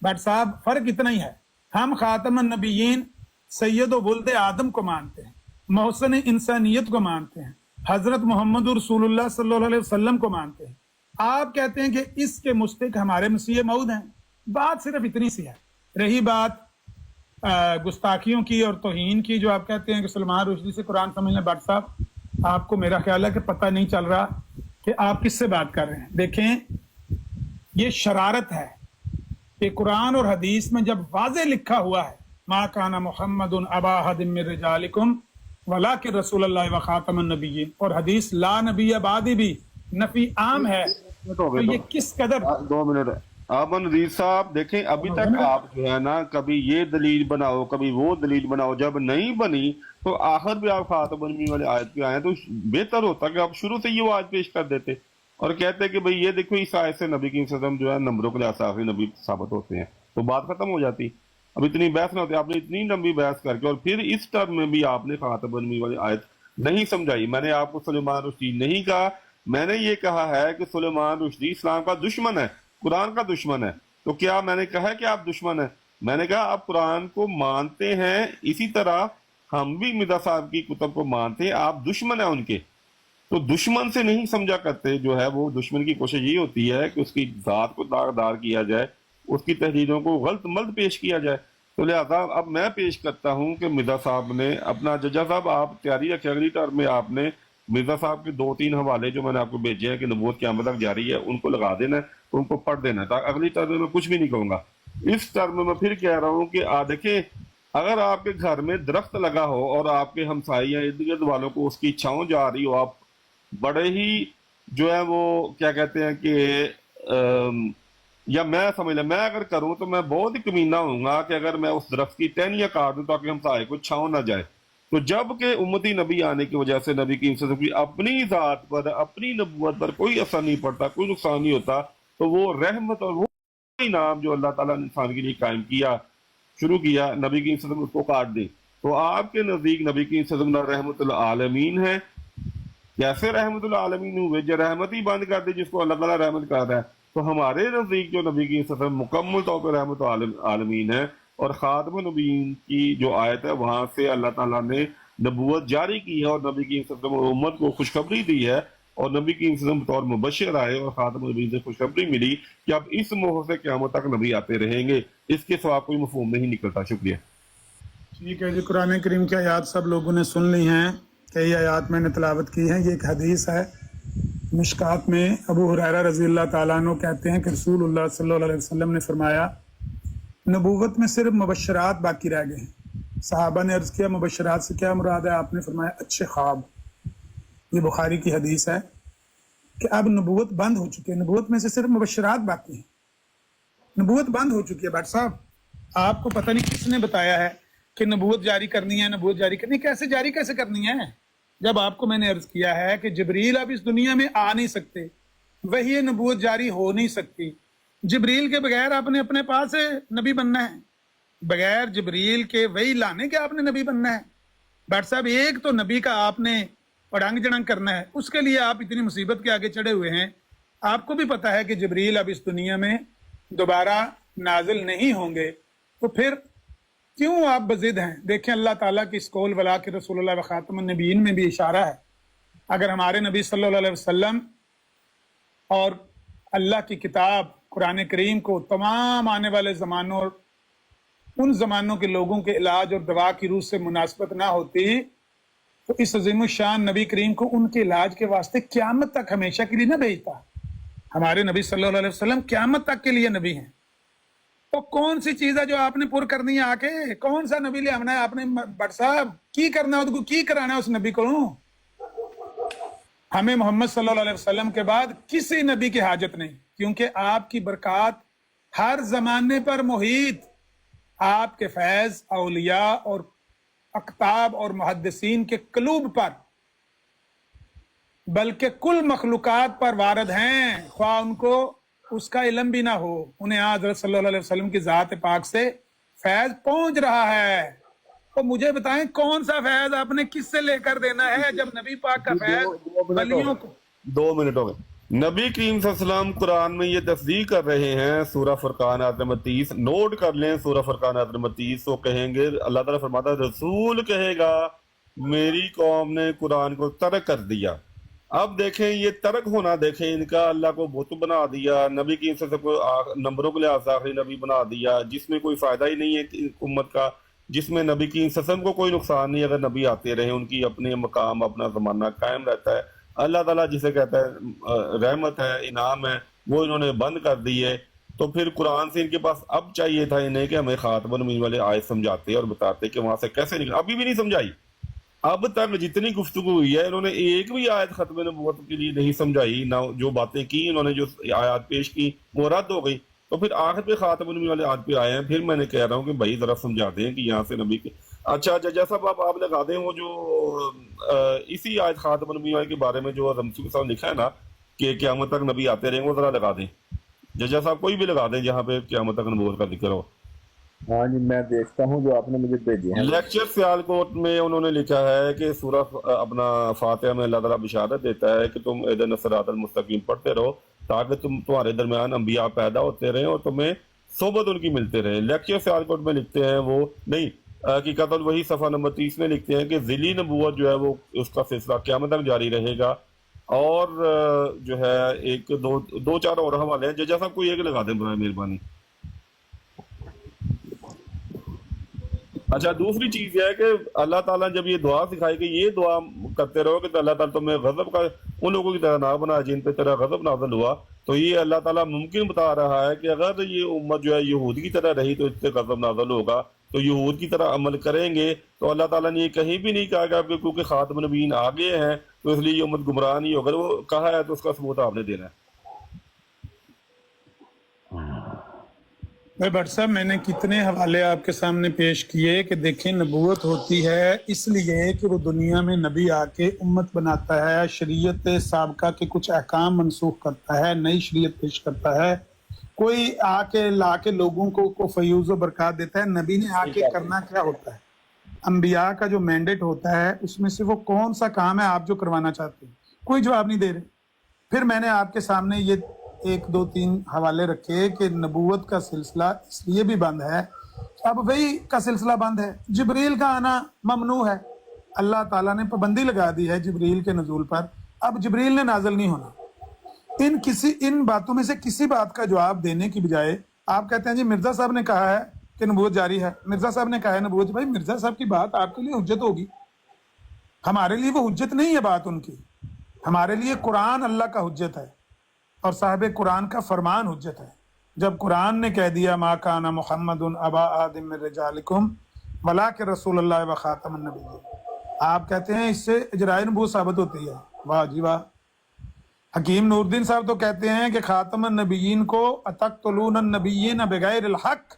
بٹ صاحب، فرق اتنا ہی ہے. ہم خاتم النبیین سید و ولد آدم کو مانتے ہیں، محسن انسانیت کو مانتے ہیں، حضرت محمد رسول اللہ صلی اللہ علیہ وسلم کو مانتے ہیں. آپ کہتے ہیں کہ اس کے مستحق ہمارے مسیح موعود ہیں. بات صرف اتنی سی ہے. رہی بات گستاخیوں کی اور توہین کی، جو آپ کہتے ہیں کہ سلمان رشدی سے قرآن سمجھ لیں، بٹ صاحب آپ کو میرا خیال ہے کہ پتہ نہیں چل رہا کہ آپ کس سے بات کر رہے ہیں. دیکھیں یہ شرارت ہے کہ قرآن اور حدیث میں جب واضح لکھا ہوا ہے ما کان محمد ابا احد من رجالکم ولکن رسول اللہ و خاتم النبیین، اور حدیث لا نبی بعدی بھی نفی عام ہے، تو یہ کس قدر 2 منٹ. آپ ندیر صاحب دیکھیں ابھی تک آپ جو ہے نا کبھی یہ دلیل بناؤ کبھی وہ دلیل بناؤ، جب نہیں بنی تو آخر بھی آپ خاتم النبیین والے آیت پہ آئے تو بہتر ہوتا کہ آپ شروع سے یہ وہ آیت پیش کر دیتے اور کہتے کہ بھئی یہ دیکھو اس آیت سے نبی کی وسلم جو ہے نمبروں کے لحاظ سے آخری نبی ثابت ہوتے ہیں، تو بات ختم ہو جاتی. اب اتنی بحث نہ ہوتی. آپ نے اتنی لمبی بحث کر کے اور پھر اس ٹرم میں بھی آپ نے خاتم النبیین والی آیت نہیں سمجھائی. میں نے آپ کو سلیمان رشدی نہیں کہا، میں نے یہ کہا ہے کہ سلیمان رشدی اسلام کا دشمن ہے، قرآن کا دشمن ہے. تو کیا میں نے کہا کہ آپ دشمن ہیں؟ میں نے کہا آپ قرآن کو مانتے ہیں اسی طرح ہم بھی مرزا صاحب کی کتب کو مانتے ہیں، آپ دشمن ہیں ان کے، تو دشمن سے نہیں سمجھا کرتے، جو ہے وہ دشمن کی کوشش یہ ہوتی ہے کہ اس کی ذات کو داغدار کیا جائے، اس کی تحریروں کو غلط ملت پیش کیا جائے۔ تو لہذا اب میں پیش کرتا ہوں کہ مرزا صاحب نے اپنا، ججا صاحب آپ تیاری رکھیں، اگلی ٹرم میں آپ نے مرزا صاحب کے 2-3 حوالے جو میں نے آپ کو بھیجے ہیں کہ نبوت قیامت تک جاری ہے، ان کو لگا دینا ہے، ان کو پڑھ دینا ہے، تاکہ اگلی ٹرم میں کچھ بھی نہیں کہوں گا۔ اس ٹرم میں میں پھر کہہ رہا ہوں کہ دیکھیں، اگر آپ کے گھر میں درخت لگا ہو اور آپ کے ہمسائے یا ارد گرد والوں کو اس کی چھاؤں جا رہی ہو، آپ بڑے ہی جو ہے وہ کیا کہتے ہیں کہ ام، یا میں سمجھ لیں میں اگر کروں تو میں بہت ہی کمینہ ہوں گا کہ اگر میں اس درخت کی ٹہنیاں کاٹ دوں تاکہ ہمسائے کو چھاؤں نہ جائے۔ تو جب کہ امتی نبی آنے کی وجہ سے نبی کی کی اپنی ذات پر، اپنی نبوت پر کوئی اثر نہیں پڑتا، کوئی نقصان نہیں ہوتا، تو وہ رحمت اور وہ انعام جو اللہ تعالیٰ نے انسان کے لیے قائم کیا، شروع کیا، نبی کی صدم اس کو کاٹ دے۔ تو آپ کے نزدیک نبی کی صدم رحمت العالمین ہے، کیسے رحمت العالمین ہوئے؟ جو رحمت ہی بند کر دے جس کو اللہ تعالیٰ رحمت کر رہا ہے۔ تو ہمارے نزدیک جو نبی کی صدم مکمل طور پر رحمت العالمین ہے، اور خاتم النبیین کی جو آیت ہے وہاں سے اللہ تعالیٰ نے نبوت جاری کی ہے اور نبی کی صدم امت کو خوشخبری دی ہے، اور نبی کی صدم بطور مبشر آئے اور خاتم النبیین سے خوشخبری ملی کہ اب اس موہ سے قیامت تک نبی آتے رہیں گے۔ اس کے سوا کوئی مفہوم نہیں نکلتا۔ شکریہ۔ ٹھیک ہے جی، قرآن کریم کی آیات سب لوگوں نے سن لی ہیں، کئی آیات میں نے تلاوت کی ہیں۔ یہ ایک حدیث ہے مشکات میں، ابو ہریرہ رضی اللہ تعالیٰ عنہ کہتے ہیں کہ رسول اللہ صلی اللہ علیہ وسلم نے فرمایا نبوت میں صرف مبشرات باقی رہ گئے ہیں۔ صحابہ نے عرض کیا مبشرات سے کیا مراد ہے؟ آپ نے فرمایا اچھے خواب۔ یہ بخاری کی حدیث ہے کہ اب نبوت بند ہو چکی ہے، نبوت میں سے صرف مبشرات باقی ہیں، نبوت بند ہو چکی ہے۔ بٹ صاحب آپ کو پتہ نہیں کس نے بتایا ہے کہ نبوت جاری کرنی ہے، نبوت جاری کرنی ہے؟ کیسے جاری کیسے کرنی ہے جب آپ کو میں نے عرض کیا ہے کہ جبریل اب اس دنیا میں آ نہیں سکتے، وہی نبوت جاری ہو نہیں سکتی۔ جبریل کے بغیر آپ نے اپنے پاس سے نبی بننا ہے، بغیر جبریل کے وہی لانے کے آپ نے نبی بننا ہے۔ ڈاکٹر صاحب ایک تو نبی کا آپ نے پڑھنگ جڑنگ کرنا ہے، اس کے لیے آپ اتنی مصیبت کے آگے چڑھے ہوئے ہیں۔ آپ کو بھی پتا ہے کہ جبریل اب اس دنیا میں دوبارہ نازل نہیں ہوں گے، تو پھر کیوں آپ بضد ہیں؟ دیکھیں اللہ تعالیٰ کی اس قول ولا کہ رسول اللہ و خاتم النبیین میں بھی اشارہ ہے۔ اگر ہمارے نبی صلی اللہ علیہ وسلم اور اللہ کی کتاب قرآن کریم کو تمام آنے والے زمانوں اور ان زمانوں کے لوگوں کے علاج اور دوا کی روح سے مناسبت نہ ہوتی تو اس عظیم الشان نبی کریم کو ان کے علاج کے واسطے قیامت تک ہمیشہ کے لیے نہ بھیجتا۔ ہمارے نبی صلی اللہ علیہ وسلم قیامت تک کے لیے نبی ہیں۔ تو کون سی چیز ہے جو آپ نے پر کرنی ہے؟ آ کے کون سا نبی لے آنا ہے آپ نے؟ بٹ صاحب کی کرنا ہے، کی کرانا ہے اس نبی کو؟ ہمیں محمد صلی اللہ علیہ وسلم کے بعد کسی نبی کی حاجت نہیں، کیونکہ آپ کی برکات ہر زمانے پر محیط، آپ کے فیض اولیاء اور اقطاب اور محدثین کے قلوب پر بلکہ کل مخلوقات پر وارد ہیں، خواہ ان کو اس کا علم بھی نہ ہو، انہیں حضرت صلی اللہ علیہ وسلم کی ذات پاک سے فیض پہنچ رہا ہے۔ تو مجھے بتائیں کون سا فیض آپ نے کس سے لے کر دینا ہے جب نبی پاک کا فیض ولیوں کو؟ 2 منٹ ہو گئے۔ نبی کریم صلی اللہ علیہ وسلم قرآن میں یہ تصدیق کر رہے ہیں، سورہ فرقان آیت نمبر 30، نوٹ کر لیں سورہ فرقان آیت نمبر 30، تو کہیں گے اللہ تعالیٰ فرماتا ہے رسول کہے گا میری قوم نے قرآن کو ترک کر دیا۔ اب دیکھیں یہ ترک ہونا، دیکھیں ان کا، اللہ کو بت بنا دیا، نبی کی سے نمبروں کے لحاظ سے آخری نبی بنا دیا، جس میں کوئی فائدہ ہی نہیں ہے امت کا، جس میں نبی کی سسم کو کوئی نقصان نہیں اگر نبی آتے رہے، ان کی اپنے مقام اپنا زمانہ قائم رہتا ہے۔ اللہ تعالیٰ جسے کہتا ہے رحمت ہے، انعام ہے، وہ انہوں نے بند کر دی ہے۔ تو پھر قرآن سے ان کے پاس اب چاہیے تھا انہیں کہ ہمیں خاتم النبیین والے آیت سمجھاتے اور بتاتے کہ وہاں سے کیسے نکل، ابھی بھی نہیں سمجھائی۔ اب تک جتنی گفتگو ہوئی ہے انہوں نے ایک بھی آیت ختم نبوت کے لیے نہیں سمجھائی، نہ جو باتیں کی انہوں نے، جو آیات پیش کی وہ رد ہو گئی۔ تو پھر آخر پہ خاتم النبیین والے آیت پہ آئے ہیں۔ پھر میں نے کہہ رہا ہوں کہ بھائی ذرا سمجھا دیں کہ یہاں سے نبی کے، اچھا جیسا آپ لگا دیں وہ جو اسی آیت خاتم النبیین والے کے بارے میں جو رمسی کے ساتھ لکھا ہے نا کہ قیامت تک نبی آتے رہیں، وہ ذرا لگا دیں ججا صاحب، کوئی بھی لگا دیں جہاں پہ قیامت تک نبوت کا ذکر ہو۔ ہاں جی میں دیکھتا ہوں جو آپ نے مجھے بھیجے ہیں۔ لیکچر سیالکوٹ میں انہوں نے لکھا ہے کہ سورہ اپنا فاتحہ میں اللہ تعالیٰ بشارت دیتا ہے کہ تم اہدنا الصراط المستقیم پڑھتے رہو تاکہ تمہارے درمیان انبیاء پیدا ہوتے رہیں اور تمہیں صحبت ان کی ملتے رہے۔ لیکچر سیالکوٹ میں لکھتے ہیں وہ نہیں، حقیقت وہی صفحہ نمبر 30 میں لکھتے ہیں کہ ذیلی نبوت جو ہے وہ اس کا سلسلہ قیامت تک جاری رہے گا. اور جو ہے ایک دو چار اور حوالے ہیں. ججا صاحب کوئی ایک لگا دیں برائے مہربانی. اچھا دوسری چیز یہ ہے کہ اللہ تعالیٰ جب یہ دعا سکھائی کہ یہ دعا کرتے رہو کہ اللہ تعالیٰ تمہیں غضب کا ان لوگوں کی طرح نہ بنا جن پہ تیرا غضب نازل ہوا. تو یہ اللہ تعالیٰ ممکن بتا رہا ہے کہ اگر یہ امت جو ہے یہود کی طرح رہی تو اس سے غضب نازل ہوگا. تو یہود کی طرح عمل کریں گے تو اللہ تعالیٰ نے یہ کہیں بھی نہیں کہا کہ کیونکہ خاتم النبیین آ گئے ہیں تو اس لیے یہ امت گمراہ نہیں ہوگا. وہ کہا ہے تو اس کا ثبوت آپ نے دینا ہے. بھائی بٹ صاحب میں نے کتنے حوالے آپ کے سامنے پیش کیے کہ دیکھیں نبوت ہوتی ہے اس لیے کہ وہ دنیا میں نبی آ کے امت بناتا ہے, شریعت سابقہ کے کچھ احکام منسوخ کرتا ہے, نئی شریعت پیش کرتا ہے, کوئی آ کے لا کے لوگوں کو فیوز و برکات دیتا ہے. نبی نے آ کے کرنا کیا ہوتا ہے؟ انبیاء کا جو مینڈیٹ ہوتا ہے اس میں سے وہ کون سا کام ہے آپ جو کروانا چاہتے ہیں؟ کوئی جواب نہیں دے رہے. پھر میں نے آپ کے سامنے یہ 1 2 3 حوالے رکھے کہ نبوت کا سلسلہ اس لیے بھی بند ہے. اب وہی کا سلسلہ بند ہے. جبریل کا آنا ممنوع ہے, اللہ تعالیٰ نے پابندی لگا دی ہے جبریل کے نزول پر. اب جبریل نے نازل نہیں ہونا. ان باتوں میں سے کسی بات کا جواب دینے کی بجائے آپ کہتے ہیں جی مرزا صاحب نے کہا ہے کہ نبوت جاری ہے, مرزا صاحب نے کہا ہے نبوت. بھائی مرزا صاحب کی بات آپ کے لیے حجت ہوگی, ہمارے لیے وہ حجت نہیں ہے بات ان کی. ہمارے لیے قرآن اللہ کا حجت ہے اور صاحب قرآن کا فرمان حجت ہے. جب قرآن نے کہہ دیا ما کان محمد ابا آدم من رجالکم ولکن رسول اللہ و خاتم النبیین, آپ کہتے ہیں اس سے اجرائے نبوت ثابت ہوتی ہے. واہ جی واہ. حکیم نور الدین صاحب تو کہتے ہیں کہ خاتم النبیین کو اتقتلون النبیین بغیر الحق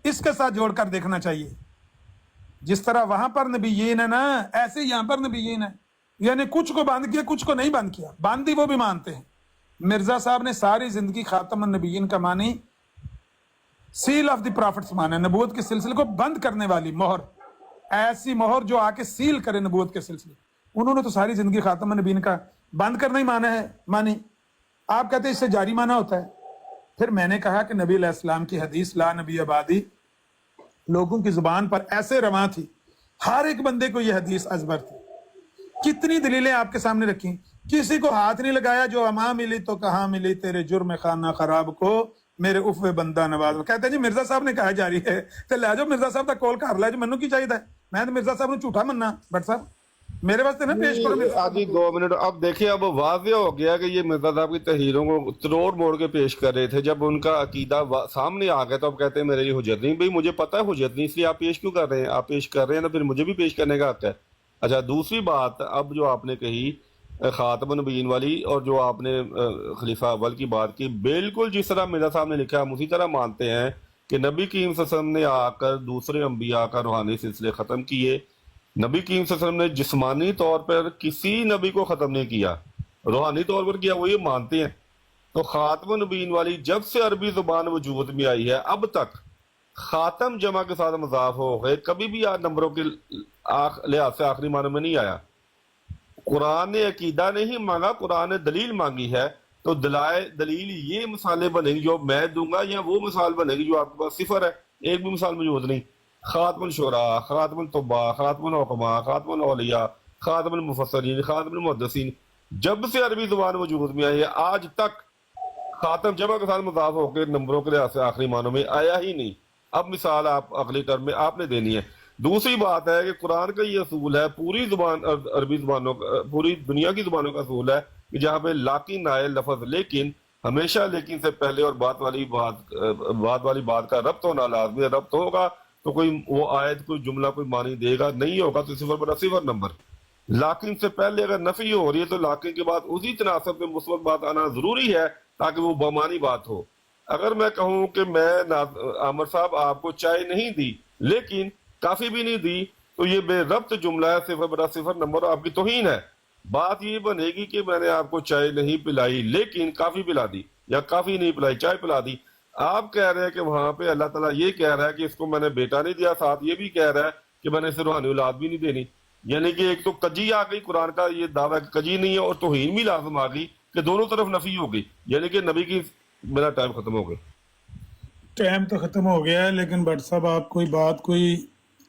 اس کے ساتھ جوڑ کر دیکھنا چاہیے. جس طرح وہاں پر نبیین ہے نا ایسے یہاں پر نبیین ہے, یعنی کچھ کو بند کیا کچھ کو نہیں بند کیا. باندھی وہ بھی مانتے ہیں. مرزا صاحب نے ساری زندگی خاتم النبیین کا معنی سیل آف دی پرافٹس مانا, نبوت کے سلسلے کو بند کرنے والی مہر, ایسی مہر جو آ کے سیل کرے نبوت کے سلسلے. انہوں نے تو ساری زندگی خاتم النبیین کا بند کرنا ہی مانا ہے مانی. آپ کہتے ہیں اس سے جاری مانا ہوتا ہے. پھر میں نے کہا کہ نبی علیہ السلام کی حدیث لا نبی آبادی لوگوں کی زبان پر ایسے رواں تھی, ہر ایک بندے کو یہ حدیث ازبر تھی. کتنی دلیلیں آپ کے سامنے رکھی, کسی کو ہاتھ نہیں لگایا. جو اما ملی تو کہاں ملی تیرے جرم خانہ خراب کو میرے افوے بندہ نواز. کہتے ہیں جی مرزا صاحب نے کہا جاری ہے تو لے جاؤ مرزا صاحب کا کول کر لے جو منو کی چاہیے. میں تو مرزا صاحب نے جھوٹا مننا. بٹ صاحب میرے واسطے نا پیش کرو. آجی 2 منٹ. اب دیکھیں اب واضح ہو گیا کہ یہ مرزا صاحب کی تحریروں کو تروڑ موڑ کے پیش کر رہے تھے. جب ان کا عقیدہ سامنے آ گیا تو اب کہتے ہیں میرے لیے حجت نہیں. بھائی مجھے پتہ ہے حجت نہیں, اس لیے آپ پیش کیوں کر رہے ہیں؟ آپ پیش کر رہے ہیں تو پھر مجھے بھی پیش کرنے کا حق ہے. اچھا دوسری بات اب جو آپ نے کہی خاتم النبیین والی اور جو آپ نے خلیفہ اول کی بات کی, بالکل جس طرح مرزا صاحب نے لکھا ہم اسی طرح مانتے ہیں کہ نبی کریم صلی اللہ علیہ وسلم نے آ کر دوسرے انبیاء کا روحانی سلسلے ختم کیے. نبی کریم صلی اللہ علیہ وسلم نے جسمانی طور پر کسی نبی کو ختم نہیں کیا, روحانی طور پر کیا, وہ یہ مانتے ہیں. تو خاتم النبیین والی جب سے عربی زبان وجود میں آئی ہے اب تک خاتم جمع کے ساتھ مضاف ہو گئے, کبھی بھی نمبروں کے لحاظ سے آخری معنی میں نہیں آیا. قرآن نے عقیدہ نہیں مانگا, قرآن نے دلیل مانگی ہے. تو دلیل یہ مثالیں بنے گی جو میں دوں گا یا وہ مثال بنے گی جو آپ کے پاس صفر ہے, ایک بھی مثال موجود نہیں. خاتم الشعراء, خاتم الطباء, خاتم الحکماء, خاتم الاولیاء, خاتم المفسرین, خاتم المحدثین, جب سے عربی زبان وجود میں آئی ہے آج تک خاتم جمع کے ساتھ مضاف ہو کے نمبروں کے لحاظ سے آخری معنوں میں آیا ہی نہیں. اب مثال آپ اگلی ٹرم میں آپ نے دینی ہے. دوسری بات ہے کہ قرآن کا یہ اصول ہے, پوری زبان عربی زبانوں پوری دنیا کی زبانوں کا اصول ہے کہ جہاں پہ لاکن آئے لفظ لیکن, ہمیشہ لیکن سے پہلے اور بعد والی بات کا ربط ہونا لازمی ہے. ربط ہوگا تو کوئی وہ آیت کوئی جملہ کوئی معنی دے گا, نہیں ہوگا تو صفر بڑا صفر نمبر. لاکن سے پہلے اگر نفی ہو رہی ہے تو لاکن کے بعد اسی تناسب میں مثبت بات آنا ضروری ہے تاکہ وہ بمانی بات ہو. اگر میں کہوں کہ میں عامر صاحب آپ کو چائے نہیں دی لیکن کافی بھی نہیں دی تو یہ بے ربط جملہ ہے, صفر بڑا صفر نمبر, آپ کی توہین ہے. بات یہ بنے گی کہ میں نے آپ کو چائے نہیں پلائی لیکن کافی پلا دی, یا کافی نہیں پلائی چائے پلا دی. آپ کہہ رہے ہیں کہ وہاں پہ اللہ تعالیٰ یہ کہہ رہا ہے کہ اس کو میں نے بیٹا نہیں دیا, ساتھ یہ بھی کہہ رہا ہے کہ میں نے اسے روحانی اولاد بھی نہیں دینی. یعنی کہ ایک تو کجی آ گئی, قرآن کا یہ دعویٰ کہ کجی نہیں ہے, اور توہین بھی لازم آ گئی کہ دونوں طرف نفی ہو گئی. یعنی کہ نبی کی میرا ٹائم ختم ہو گیا. ٹائم تو ختم ہو گیا ہے لیکن بٹ صاحب آپ کوئی بات کوئی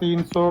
300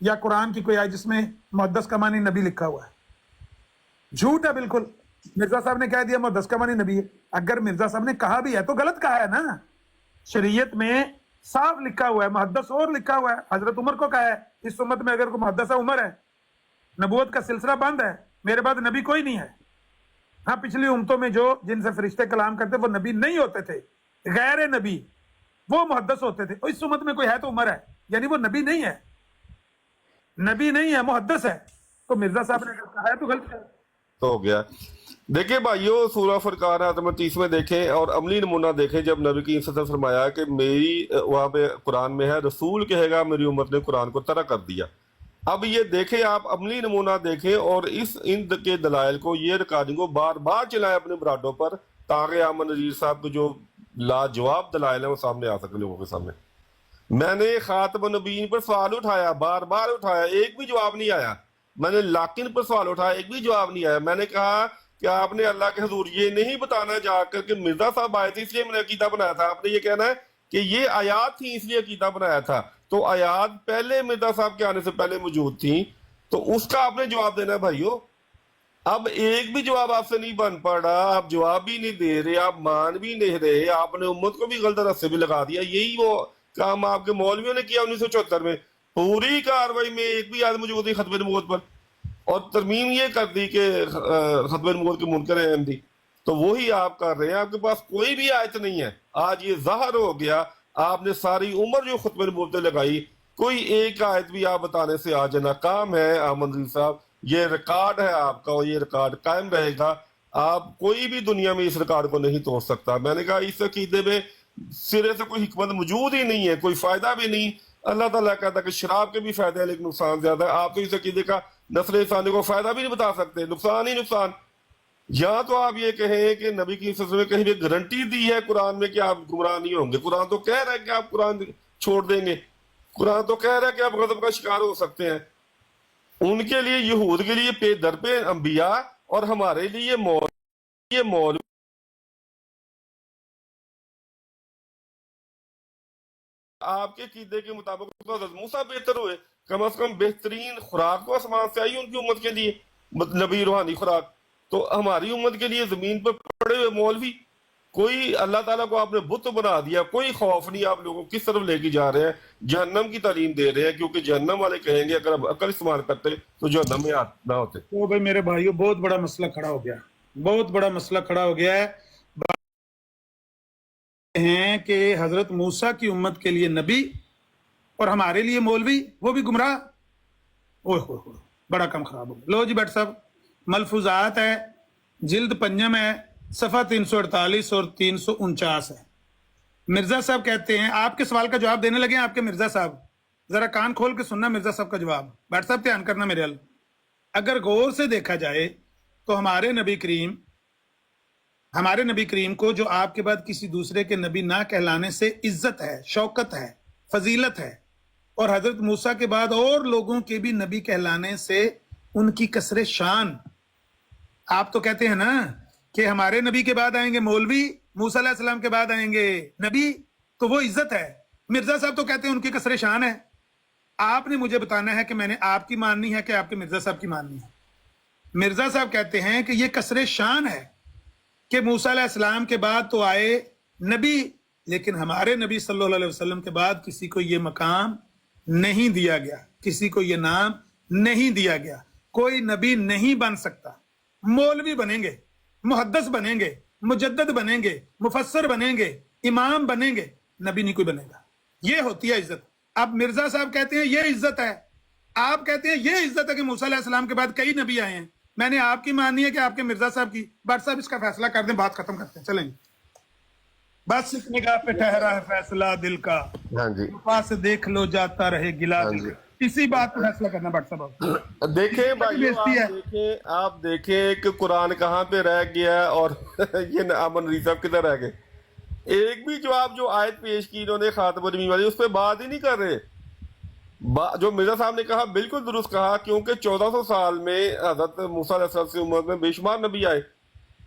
یا قرآن کی کوئی آیت جس میں محدث کا معنی نبی لکھا ہوا ہے؟ جھوٹ ہے بالکل. مرزا صاحب نے کہہ دیا محدث کا معنی نبی ہے. اگر مرزا صاحب نے کہا بھی ہے تو غلط کہا ہے نا. شریعت میں صاف لکھا ہوا ہے, محدث اور لکھا ہوا ہے. حضرت عمر کو کہا ہے اس امت میں اگر کوئی محدث ہے عمر ہے, نبوت کا سلسلہ بند ہے, میرے بعد نبی کوئی نہیں ہے. ہاں پچھلی امتوں میں جو جن سے فرشتے کلام کرتے وہ نبی نہیں ہوتے تھے, غیر نبی وہ محدث ہوتے تھے. اس امت میں کوئی ہے تو عمر ہے, یعنی وہ نبی نہیں ہے, نبی نہیں ہے, محدث ہے. تو مرزا صاحب نے اگر کہا ہے تو غلط ہے. تو ہو گیا. دیکھیں بھائیو, سورہ فرقان آیت نمبر 30 میں دیکھیں اور عملی نمونہ دیکھیں. جب نبی کی صلی اللہ علیہ وسلم نے فرمایا کہ میری, وہاں پہ قرآن میں ہے رسول کہے گا میری امت نے قرآن کو ترک کر دیا. اب یہ دیکھیں آپ, عملی نمونہ دیکھیں اور ان کے دلائل کو, یہ ریکارڈنگ کو بار بار چلائیں اپنے برادوں پر, تاکہ احمد نذیر صاحب کو جو لاجواب دلائل ہیں وہ سامنے آ سکے لوگوں کے سامنے. میں نے خاتم النبیین پر سوال اٹھایا, بار بار اٹھایا, ایک بھی جواب نہیں آیا. میں نے لاکن پر سوال اٹھایا, ایک بھی جواب نہیں آیا. میں نے کہا کہ آپ نے اللہ کے حضور یہ نہیں بتانا جا کر کہ مرزا صاحب آئے تھے اس لیے میں نے عقیدہ بنایا تھا. آپ نے یہ کہنا ہے کہ یہ آیات تھی اس لیے عقیدہ بنایا تھا. تو آیات پہلے مرزا صاحب کے آنے سے پہلے موجود تھیں, تو اس کا آپ نے جواب دینا ہے بھائیو. اب ایک بھی جواب آپ سے نہیں بن پڑ رہا, آپ جواب بھی نہیں دے رہے, آپ مان بھی نہیں رہے, آپ نے امت کو بھی غلط راستے بھی لگا دیا. یہی وہ کام آپ کے مولویوں نے کیا 1974 میں. پوری کاروائی میں ایک بھی آدمی موجود نہیں ختم نبوت پر, اور ترمیم یہ کر دی کہ ختم نبوت کے منکر ہیں احمدی. تو وہی آپ کر رہے ہیں. آپ کے پاس کوئی بھی آیت نہیں ہے. آج یہ ظاہر ہو گیا, آپ نے ساری عمر جو ختم نبوت لگائی, کوئی ایک آیت بھی آپ بتانے سے آج ناکام ہے. احمد نذیر صاحب, یہ ریکارڈ ہے آپ کا, اور یہ ریکارڈ قائم رہے گا. آپ کوئی بھی دنیا میں اس ریکارڈ کو نہیں توڑ سکتا. میں نے کہا اس عقیدے میں سرے سے کوئی حکمت موجود ہی نہیں ہے, کوئی فائدہ بھی نہیں. اللہ تعالیٰ کہتا ہے کہ شراب کے بھی فائدے ہیں لیکن نقصان زیادہ ہے. آپ تو اس عقیدے کا نسل انسانی کو فائدہ بھی نہیں بتا سکتے, نقصان ہی نقصان. یا تو آپ یہ کہیں کہ نبی کی صلی اللہ علیہ وسلم نے کہیں بھی گارنٹی دی ہے قرآن میں کہ آپ گمراہ نہیں ہوں گے. قرآن تو کہہ رہا ہے کہ آپ قرآن چھوڑ دیں گے. قرآن تو کہہ رہا ہے کہ آپ غضب کا شکار ہو سکتے ہیں. ان کے لیے, یہود کے لیے پہ در پہ انبیاء, اور ہمارے لیے مول آپ کے عقیدے کے مطابق تو حضرت موسیٰ بہتر ہوئے. کم از کم بہترین خوراک تو آسمان سے آئی ان کی امت کے لیے, نبی روحانی خوراک. تو ہماری امت کے لیے زمین پر پڑے ہوئے مولوی, کوئی اللہ تعالیٰ کو آپ نے بت بنا دیا, کوئی خوف نہیں. آپ لوگوں کس طرف لے کے جا رہے ہیں, جہنم کی تعلیم دے رہے ہیں, کیونکہ جہنم والے کہیں گے اگر آپ عقل استعمال کرتے تو جہنم میں نہ ہوتے. تو بھائی میرے بھائیو, بہت بڑا مسئلہ کھڑا ہو گیا, بہت بڑا مسئلہ کھڑا ہو گیا ہے. ہیں کہ حضرت موسیٰ کی امت کے لیے نبی اور ہمارے لیے مولوی, وہ بھی گمراہ. اوہ ہو, بڑا کم خراب ہو گیا. لو جی بیٹھ صاحب, ملفوظات ہے, جلد پنجم ہے, صفحہ 348 اور 349 ہے. مرزا صاحب کہتے ہیں, آپ کے سوال کا جواب دینے لگے ہیں آپ کے مرزا صاحب, ذرا کان کھول کے سننا مرزا صاحب کا جواب. بیٹھ صاحب دھیان کرنا میرے حل. اگر غور سے دیکھا جائے تو ہمارے نبی کریم کو جو آپ کے بعد کسی دوسرے کے نبی نہ کہلانے سے عزت ہے, شوکت ہے, فضیلت ہے, اور حضرت موسیٰ کے بعد اور لوگوں کے بھی نبی کہلانے سے ان کی کسر شان. آپ تو کہتے ہیں نا کہ ہمارے نبی کے بعد آئیں گے مولوی, موسیٰ علیہ السلام کے بعد آئیں گے نبی, تو وہ عزت ہے. مرزا صاحب تو کہتے ہیں ان کی کسر شان ہے. آپ نے مجھے بتانا ہے کہ میں نے آپ کی ماننی ہے کہ آپ کے مرزا صاحب کی ماننی ہے. مرزا صاحب کہتے ہیں کہ یہ کسر شان ہے کہ موسیٰ علیہ السلام کے بعد تو آئے نبی, لیکن ہمارے نبی صلی اللہ علیہ وسلم کے بعد کسی کو یہ مقام نہیں دیا گیا, کسی کو یہ نام نہیں دیا گیا. کوئی نبی نہیں بن سکتا. مولوی بنیں گے, محدث بنیں گے, مجدد بنیں گے, مفسر بنیں گے, امام بنیں گے, نبی نہیں کوئی بنے گا. یہ ہوتی ہے عزت. اب مرزا صاحب کہتے ہیں یہ عزت ہے, آپ کہتے ہیں یہ عزت ہے کہ موسیٰ علیہ السلام کے بعد کئی نبی آئے ہیں. میں نے آپ کی ماننی ہے کہ آپ کے مرزا صاحب کی. بٹ صاحب اس کا فیصلہ کر دیں, بات ختم کرتے ہیں, چلیں. بس ایک نگاہ پہ ٹھہرا ہے فیصلہ دل کا, ہاں جی, پاس دیکھ لو جاتا رہے گلا دل کا. اسی بات پہ فیصلہ کرنا بٹ صاحب. دیکھیں بھائی, آپ دیکھیں کہ قرآن کہاں پہ رہ گیا اور یہ احمد نذیر صاحب کدھر رہ گئے. ایک بھی جواب جو آیت پیش کی انہوں نے خاتم النبیین والی, اس پہ بات ہی نہیں کر رہے. جو مرزا صاحب نے کہا بالکل درست کہا, کیونکہ 1400 سال میں حضرت موسیٰ علیہ السلام سے امت میں بے شمار نبی آئے,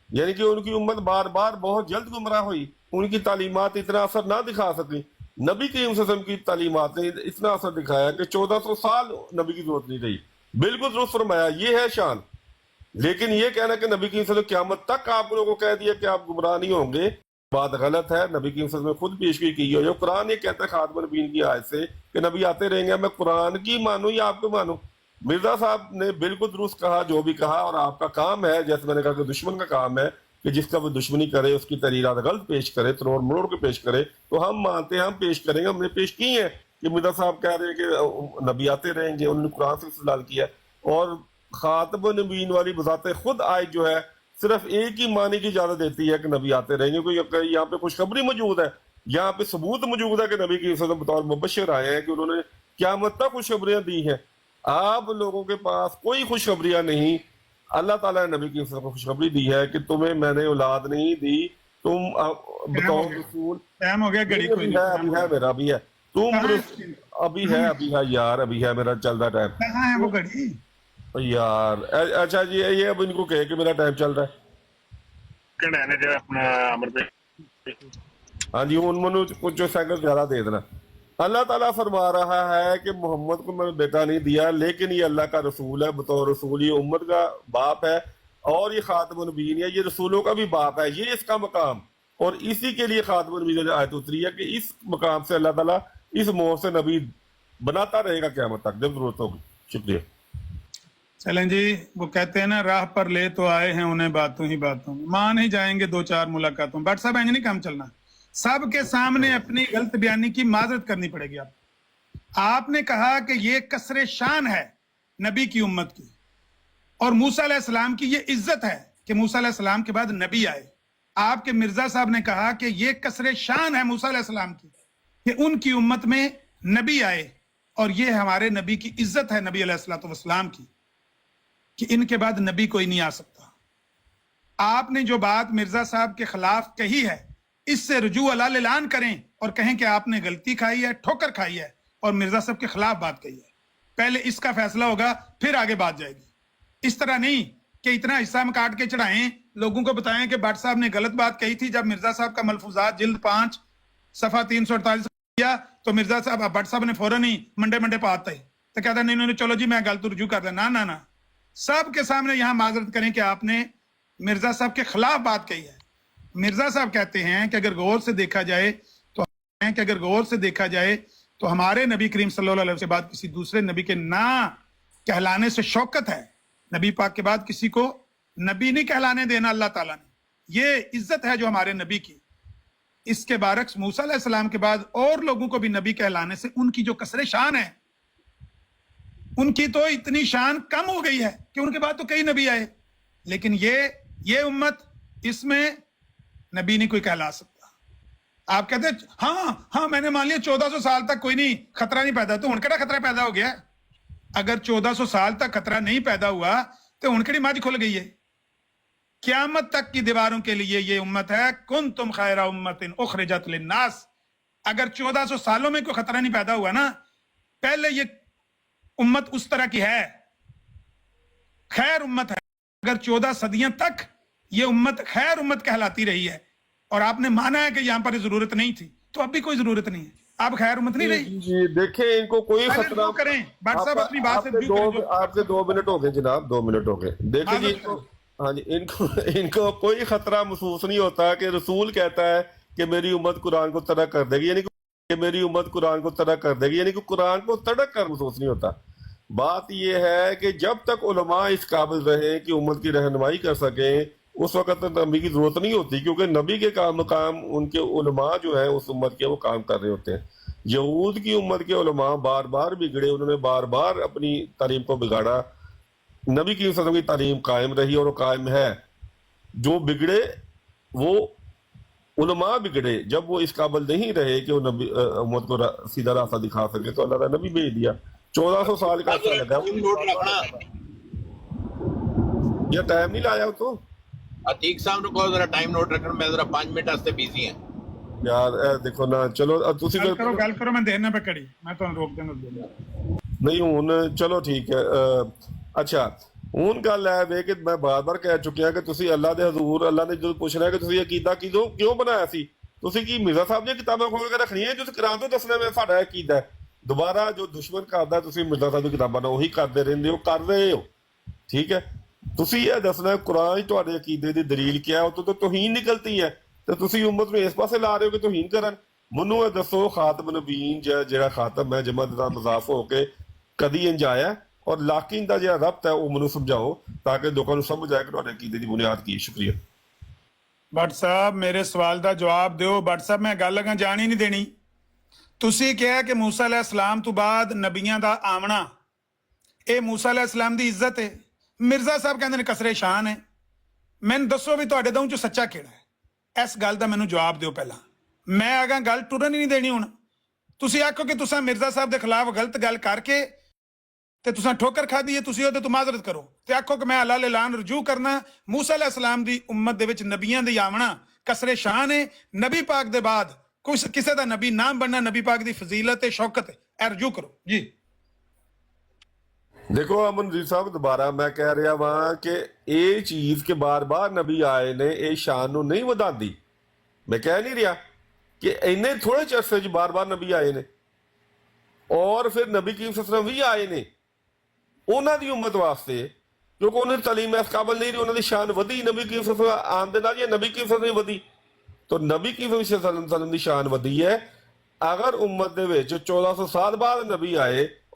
یعنی کہ ان کی امت بار بار بہت جلد گمراہ ہوئی. ان کی تعلیمات اتنا اثر نہ دکھا سکی. نبی کریم صلی اللہ علیہ وسلم کی تعلیمات نے اتنا اثر دکھایا کہ 1400 سال نبی کی ضرورت نہیں رہی. بالکل درست فرمایا, یہ ہے شان. لیکن یہ کہنا کہ نبی کریم صلی اللہ علیہ وسلم قیامت تک آپ لوگوں کو کہہ دیا کہ آپ گمراہ نہیں ہوں گے, بات غلط ہے. نبی کریم صلی اللہ علیہ وسلم نے خود پیشگوئی کی ہے. جو قرآن یہ کہتا ہے خاتم النبیین کی آیت سے کہ نبی آتے رہیں گے, میں قرآن کی مانوں یا آپ کو مانوں؟ مرزا صاحب نے بالکل درست کہا جو بھی کہا, اور آپ کا کام ہے, جیسے میں نے کہا کہ دشمن کا کام ہے کہ جس کا وہ دشمنی کرے اس کی تحریرات غلط پیش کرے, تروڑ مروڑ کے پیش کرے, تو ہم مانتے ہیں, ہم پیش کریں گے. ہم نے پیش کی ہیں کہ مرزا صاحب کہہ رہے ہیں کہ نبی آتے رہیں گے, انہوں نے قرآن سے استدلال کیا. اور خاتم النبیین والی بذات خود آیت جو ہے صرف ایک ہی معنی کی اجازت دیتی ہے کہ نبی آتے رہیں گے. کوئی یہاں پہ خوشخبری موجود ہے, یہاں پہ ثبوت موجود ہے کہ نبی کی وسلم بطور مبشر آئے ہیں کہ انہوں نے قیامت تک خوشخبریاں دی ہیں. آپ لوگوں کے پاس کوئی خوشخبریاں نہیں. اللہ تعالیٰ نے نبی کی وسلم کو خوشخبری دی ہے کہ تمہیں میں نے اولاد نہیں دی, تم بطور رسول ٹائم ہو گیا, گھڑی کوئی ابھی ہے میرا, ابھی ہے, تم ابھی ہے یار, ابھی ہے میرا چل رہا ٹائم. کہاں ہے وہ گھڑی یار اچھا جی, یہ اب ان کو کہے کہ میرا ٹائم چل رہا ہے. ہاں جی, ان کچھ سیکنڈ زیادہ دے دینا. اللہ تعالیٰ فرما رہا ہے کہ محمد کو میں نے بیٹا نہیں دیا, لیکن یہ اللہ کا رسول ہے, بطور رسول یہ امت کا باپ ہے, اور یہ خاتم النبیین ہے, یہ رسولوں کا بھی باپ ہے, یہ اس کا مقام. اور اسی کے لیے خاتم النبیین آیت اتری ہے کہ اس مقام سے اللہ تعالیٰ اس مور سے نبی بناتا رہے گا قیامت تک جب ضرورت ہوگی. شکریہ. چلیں جی, وہ کہتے ہیں نا راہ پر لے تو آئے ہیں انہیں باتوں ہی باتوں میں, مان ہی جائیں گے دو چار ملاقاتوں. بٹ صاحب اینج نہیں کام چلنا, سب کے سامنے اپنی غلط بیانی کی معذرت کرنی پڑے گی. آپ نے کہا کہ یہ کسر شان ہے نبی کی امت کی, اور موسیٰ علیہ السلام کی یہ عزت ہے کہ موسیٰ علیہ السلام کے بعد نبی آئے. آپ کے مرزا صاحب نے کہا کہ یہ کسر شان ہے موسیٰ علیہ السلام کی کہ ان کی امت میں نبی آئے, اور یہ ہمارے نبی کی عزت ہے نبی علیہ السلام کی کہ ان کے بعد نبی کوئی نہیں آ سکتا. آپ نے جو بات مرزا صاحب کے خلاف کہی ہے, اس سے رجوع اعلان کریں اور کہیں کہ آپ نے غلطی کھائی ہے, ٹھوکر کھائی ہے, اور مرزا صاحب کے خلاف بات کہی ہے. پہلے اس کا فیصلہ ہوگا, پھر آگے بات جائے گی. اس طرح نہیں کہ اتنا حصہ ہم کاٹ کے چڑھائیں, لوگوں کو بتائیں کہ بٹ صاحب نے غلط بات کہی تھی. جب مرزا صاحب کا ملفوظات جلد 5 صفحہ 348 کیا تو مرزا صاحب بٹ صاحب نے فوراً ہی منڈے پاتا ہے تو کہتا نہیں, چلو جی میں غلط رجوع کر دیں. نہ, سب کے سامنے یہاں معذرت کریں کہ آپ نے مرزا صاحب کے خلاف بات کہی ہے. مرزا صاحب کہتے ہیں کہ اگر غور سے دیکھا جائے تو ہمارے نبی کریم صلی اللہ علیہ وسلم کے بعد کسی دوسرے نبی کے نہ کہلانے سے شوکت ہے. نبی پاک کے بعد کسی کو نبی نہیں کہلانے دینا اللہ تعالیٰ نے, یہ عزت ہے جو ہمارے نبی کی. اس کے برعکس موسیٰ علیہ السلام کے بعد اور لوگوں کو بھی نبی کہلانے سے ان کی جو کسر شان ہے, ان کی تو اتنی شان کم ہو گئی ہے کہ ان کے بعد تو کئی نبی آئے, لیکن یہ امت اس میں نبی نہیں کوئی کہلا سکتا. آپ کہتے ہیں ہاں میں نے مان لیا 1400 سال تک کوئی نہیں خطرہ نہیں پیدا, تو ہن کیڑا خطرہ پیدا ہو گیا؟ اگر 1400 سال تک خطرہ نہیں پیدا ہوا تو ہن کیڑی مجھ کھل گئی ہے؟ قیامت تک کی دیواروں کے لیے یہ امت ہے, کنتم خیر امت اخرجت للناس. اگر 1400 سالوں میں کوئی خطرہ نہیں پیدا ہوا نا, پہلے یہ امت اس طرح کی ہے, خیر امت ہے. اگر 14 صدیاں تک یہ امت خیر امت کہلاتی رہی ہے, اور آپ نے مانا ہے کہ یہاں پر ضرورت نہیں تھی, تو اب بھی کوئی ضرورت نہیں ہے, اب خیر امت نہیں رہی. جی دیکھیں, ان کو کوئی خطرہ کریں. بٹ صاحب اپنی بات سے آپ کے 2 منٹ ہو گئے جناب, 2 منٹ ہو گئے. دیکھیں جی, ہاں جی, ان کو کوئی خطرہ محسوس نہیں ہوتا کہ رسول کہتا ہے کہ میری امت قرآن کو ترک کر دے گی, یعنی کہ میری امت قرآن کو ترک کر دے گی, یعنی کہ قرآن کو ترک کر محسوس نہیں ہوتا. بات یہ ہے کہ جب تک علماء اس قابل رہے کہ امت کی رہنمائی کر سکیں, اس وقت تک نبی کی ضرورت نہیں ہوتی, کیونکہ نبی کے مقام ان کے علماء جو ہیں اس امت کے وہ کام کر رہے ہوتے ہیں. یہود کی امت کے علماء بار بار بگڑے, انہوں نے بار بار اپنی تعلیم کو بگاڑا. نبی کی وسلم کی تعلیم قائم رہی اور وہ قائم ہے. جو بگڑے وہ علماء بگڑے, جب وہ اس قابل نہیں رہے کہ وہ نبی امت کو سیدھا راستہ دکھا سکے, تو اللہ تعالیٰ نبی بھیج دیا. 1400 سال کا عرصہ لگا. یہ ٹائم نہیں لایا تو عتیق صاحب نے کہا ذرا ٹائم نوٹ رکھنا, میں ذرا 5 منٹ واسطے بیزی ہیں یار. دیکھو نا, چلو تسی گل کرو, میں دینا پہ کڑی, میں تو روک دینا نہیں ہوں. چلو ٹھیک ہے. اچھا, ہوں گل ہے کہ میں بار بار کہہ چکیا کہ تسی اللہ دے حضور, اللہ نے جو پوچھنا ہے کہ تسی عقیدہ کیوں بنایا سی, ਤੁਸੀਂ ਕੀ ਮਿਰਜ਼ਾ ਸਾਹਿਬ ਦੀਆਂ ਕਿਤਾਬਾਂ ਖੋਲ ਕੇ ਰੱਖਣੀਆਂ ਤੁਸੀਂ ਕੁਰਾਨ ਤੋਂ ਦੱਸਣਾ ਮੈਂ ਸਾਡਾ ਅਕੀਦਾ ਹੈ। ਦੁਬਾਰਾ ਜੋ ਦੁਸ਼ਮਣ ਕਰਦਾ ਤੁਸੀਂ ਮਿਰਜ਼ਾ ਸਾਹਿਬ ਦੀ ਕਿਤਾਬਾਂ ਨਾਲ ਉਹੀ ਕਰਦੇ ਰਹਿੰਦੇ ਹੋ, ਕਰ ਰਹੇ ਹੋ, ਠੀਕ ਹੈ। ਤੁਸੀਂ ਇਹ ਦੱਸਣਾ ਕੁਰਾਨ 'ਚ ਤੁਹਾਡੇ ਅਕੀਦੇ ਦੀ ਦਲੀਲ ਕੀ ਹੈ, ਉਹ ਤੋਂ ਤੋਹੀਨ ਨਿਕਲਤੀ ਹੈ ਤੇ ਤੁਸੀਂ ਉਮਤ ਨੂੰ ਇਸ ਪਾਸੇ ਲਾ ਰਹੇ ਹੋ ਕਿ ਤੋਹੀਨ ਕਰਨ। ਮੈਨੂੰ ਇਹ ਦੱਸੋ ਖਾਤਮ ਨਬੀਨ ਜਿਹੜਾ ਖਾਤਮ ਹੈ ਜਮਦ ਦਾ ਮਜ਼ਾਫ ਹੋ ਕੇ ਕਦੀ ਇੰਜ ਆਇਆ, ਔਰ ਲਾਕਿਨ ਦਾ ਜਿਹੜਾ ਰਬਤ ਹੈ ਉਹ ਮੈਨੂੰ ਸਮਝਾਓ ਤਾਂ ਕਿ ਲੋਕਾਂ ਨੂੰ ਸਮਝ ਆਏ ਕਿ ਤੁਹਾਡੇ ਅਕੀਦੇ ਦੀ ਬੁਨਿਆਦ ਕੀ ਹੈ। ਸ਼ੁਕਰੀਆ। ਭੱਟ ਸਾਹਿਬ ਮੇਰੇ ਸਵਾਲ ਦਾ ਜਵਾਬ ਦਿਓ। ਭੱਟ ਸਾਹਿਬ ਮੈਂ ਗੱਲ ਅਗਾਂ ਜਾਣ ਹੀ ਨਹੀਂ ਦੇਣੀ। ਤੁਸੀਂ ਕਿਹਾ ਕਿ ਮੂਸਾ ਅਲੈਹਿਸਲਾਮ ਤੋਂ ਬਾਅਦ ਨਬੀਆਂ ਦਾ ਆਉਣਾ ਇਹ ਮੂਸਾ ਅਲੈਹਿਸਲਾਮ ਦੀ ਇੱਜ਼ਤ ਹੈ। ਮਿਰਜ਼ਾ ਸਾਹਿਬ ਕਹਿੰਦੇ ਨੇ ਕਸਰੇ ਸ਼ਾਨ ਹੈ। ਮੈਨੂੰ ਦੱਸੋ ਵੀ ਤੁਹਾਡੇ ਦੋਵਾਂ ਚੋਂ ਸੱਚਾ ਕਿਹੜਾ ਹੈ? ਇਸ ਗੱਲ ਦਾ ਮੈਨੂੰ ਜਵਾਬ ਦਿਓ ਪਹਿਲਾਂ। ਮੈਂ ਅਗਾਂ ਗੱਲ ਟੁਰਨ ਹੀ ਨਹੀਂ ਦੇਣੀ। ਹੁਣ ਤੁਸੀਂ ਆਖੋ ਕਿ ਤੁਸੀਂ ਮਿਰਜ਼ਾ ਸਾਹਿਬ ਦੇ ਖਿਲਾਫ ਗਲਤ ਗੱਲ ਕਰਕੇ ਤੇ ਤੁਸੀਂ ਠੋਕਰ ਖਾਦੀ ਹੈ, ਤੁਸੀਂ ਉਹਦੇ ਤੋਂ ਮਾਜ਼ਰਤ ਕਰੋ ਤੇ ਆਖੋ ਕਿ ਮੈਂ ਅੱਲਾਹ ਐਲਾਨ ਰਜੂ ਕਰਨਾ। ਮੂਸਾ ਅਲੈਹਿਸਲਾਮ ਦੀ ਉਮਤ ਦੇ ਵਿੱਚ ਨਬੀਆਂ ਦੇ ਆਵਣਾ ਕਸਰੇ ਸ਼ਾਨ ਹੈ। ਨਬੀ ਪਾਕ ਦੇ ਬਾਅਦ ਕਿਸੇ ਦਾ ਨਬੀ ਨਾਮ ਬਣਨਾ ਨਬੀ ਪਾਕ ਦੀ ਫਜ਼ੀਲਤ ਤੇ ਸ਼ੌਕਤ ਹੈ। ਇਹ ਰਜੂ ਕਰੋ ਜੀ। ਦੇਖੋ ਅਮਨਜੀਤ ਸਾਹਿਬ, ਦੁਬਾਰਾ ਮੈਂ ਕਹਿ ਰਿਹਾ ਵਾਂ ਕਿ ਇਹ ਚੀਜ਼ ਕਿ ਬਾਰ-ਬਾਰ ਨਬੀ ਆਏ ਨੇ ਇਹ ਸ਼ਾਨ ਨੂੰ ਨਹੀਂ ਵਧਾਉਂਦੀ। ਮੈਂ ਕਹਿ ਨਹੀਂ ਰਿਹਾ ਕਿ ਇੰਨੇ ਥੋੜੇ ਚਰਸੇ 'ਚ ਬਾਰ-ਬਾਰ ਨਬੀ ਆਏ ਨੇ ਔਰ ਫਿਰ ਨਬੀ ਕਰੀਮ ਸੱਲੱਲਾਹੁ ਅਲੈਹਿ ਵਸੱਲਮ ਵੀ ਆਏ ਨੇ ਉਹਨਾਂ ਦੀ ਉਮਤ ਵਾਸਤੇ, ਕਿਉਂਕਿ ਉਹਨਾਂ ਦੀ ਤਾਲੀਮ ਇਸ ਕਾਬਲ ਨਹੀਂ ਰਹੀ, ਉਹਨਾਂ ਦੀ ਸ਼ਾਨ ਵਧੀ ਨਬੀ ਕਰੀਮ ਸੱਲੱਲਾਹੁ ਅਲੈਹਿ ਵਸੱਲਮ ਆਉਣ ਦੇ ਨਾਲ। ਜਾਂ ਨਬੀ ਕਰੀਮ ਸੱਲੱਲਾਹੁ ਅਲੈਹਿ ਵਸੱਲਮ ਵਧੀ ਤਾਂ ਨਬੀ ਕਰੀਮ ਸੱਲੱਲਾਹੁ ਅਲੈਹਿ ਵਸੱਲਮ ਦੀ ਸ਼ਾਨ ਵਧੀ ਹੈ। ਅਗਰ ਉਮਤ ਦੇ ਵਿੱਚ 1400 ਸਾਲ ਬਾਅਦ ਨਬੀ ਆਏ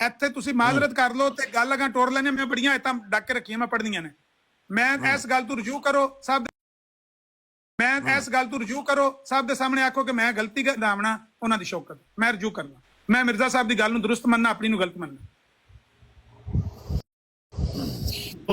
ਇੱਥੇ ਤੁਸੀਂ ਮਾਜ਼ਰਤ ਕਰ ਲਓ ਤੇ ਗੱਲ ਅਗਾ ਟੋਰ ਲੈਣੇ। ਮੈਂ ਬੜੀਆਂ ਆਇਤਾਂ ਡੱਕ ਕੇ ਰੱਖੀਆਂ, ਮੈਂ ਪੜ੍ਹਨੀਆਂ ਨੇ। ਮੈਂ ਇਸ ਗੱਲ ਤੋਂ ਰਜੂ ਕਰੋ ਸਾਹਿਬ, ਮੈਂ ਇਸ ਗੱਲ ਤੋਂ ਰਜੂ ਕਰੋ ਸਾਹਿਬ ਦੇ ਸਾਹਮਣੇ ਆਖੋ ਕਿ ਮੈਂ ਗਲਤੀ ਕਰਨਾ ਉਹਨਾਂ ਦੀ ਸ਼ੌਕਤ ਮੈਂ ਰਜੂ ਕਰਨਾ। ਮੈਂ ਮਿਰਜ਼ਾ ਸਾਹਿਬ ਦੀ ਗੱਲ ਨੂੰ ਦਰੁਸਤ ਮੰਨਣਾ, ਆਪਣੀ ਨੂੰ ਗਲਤ ਮੰਨਣਾ।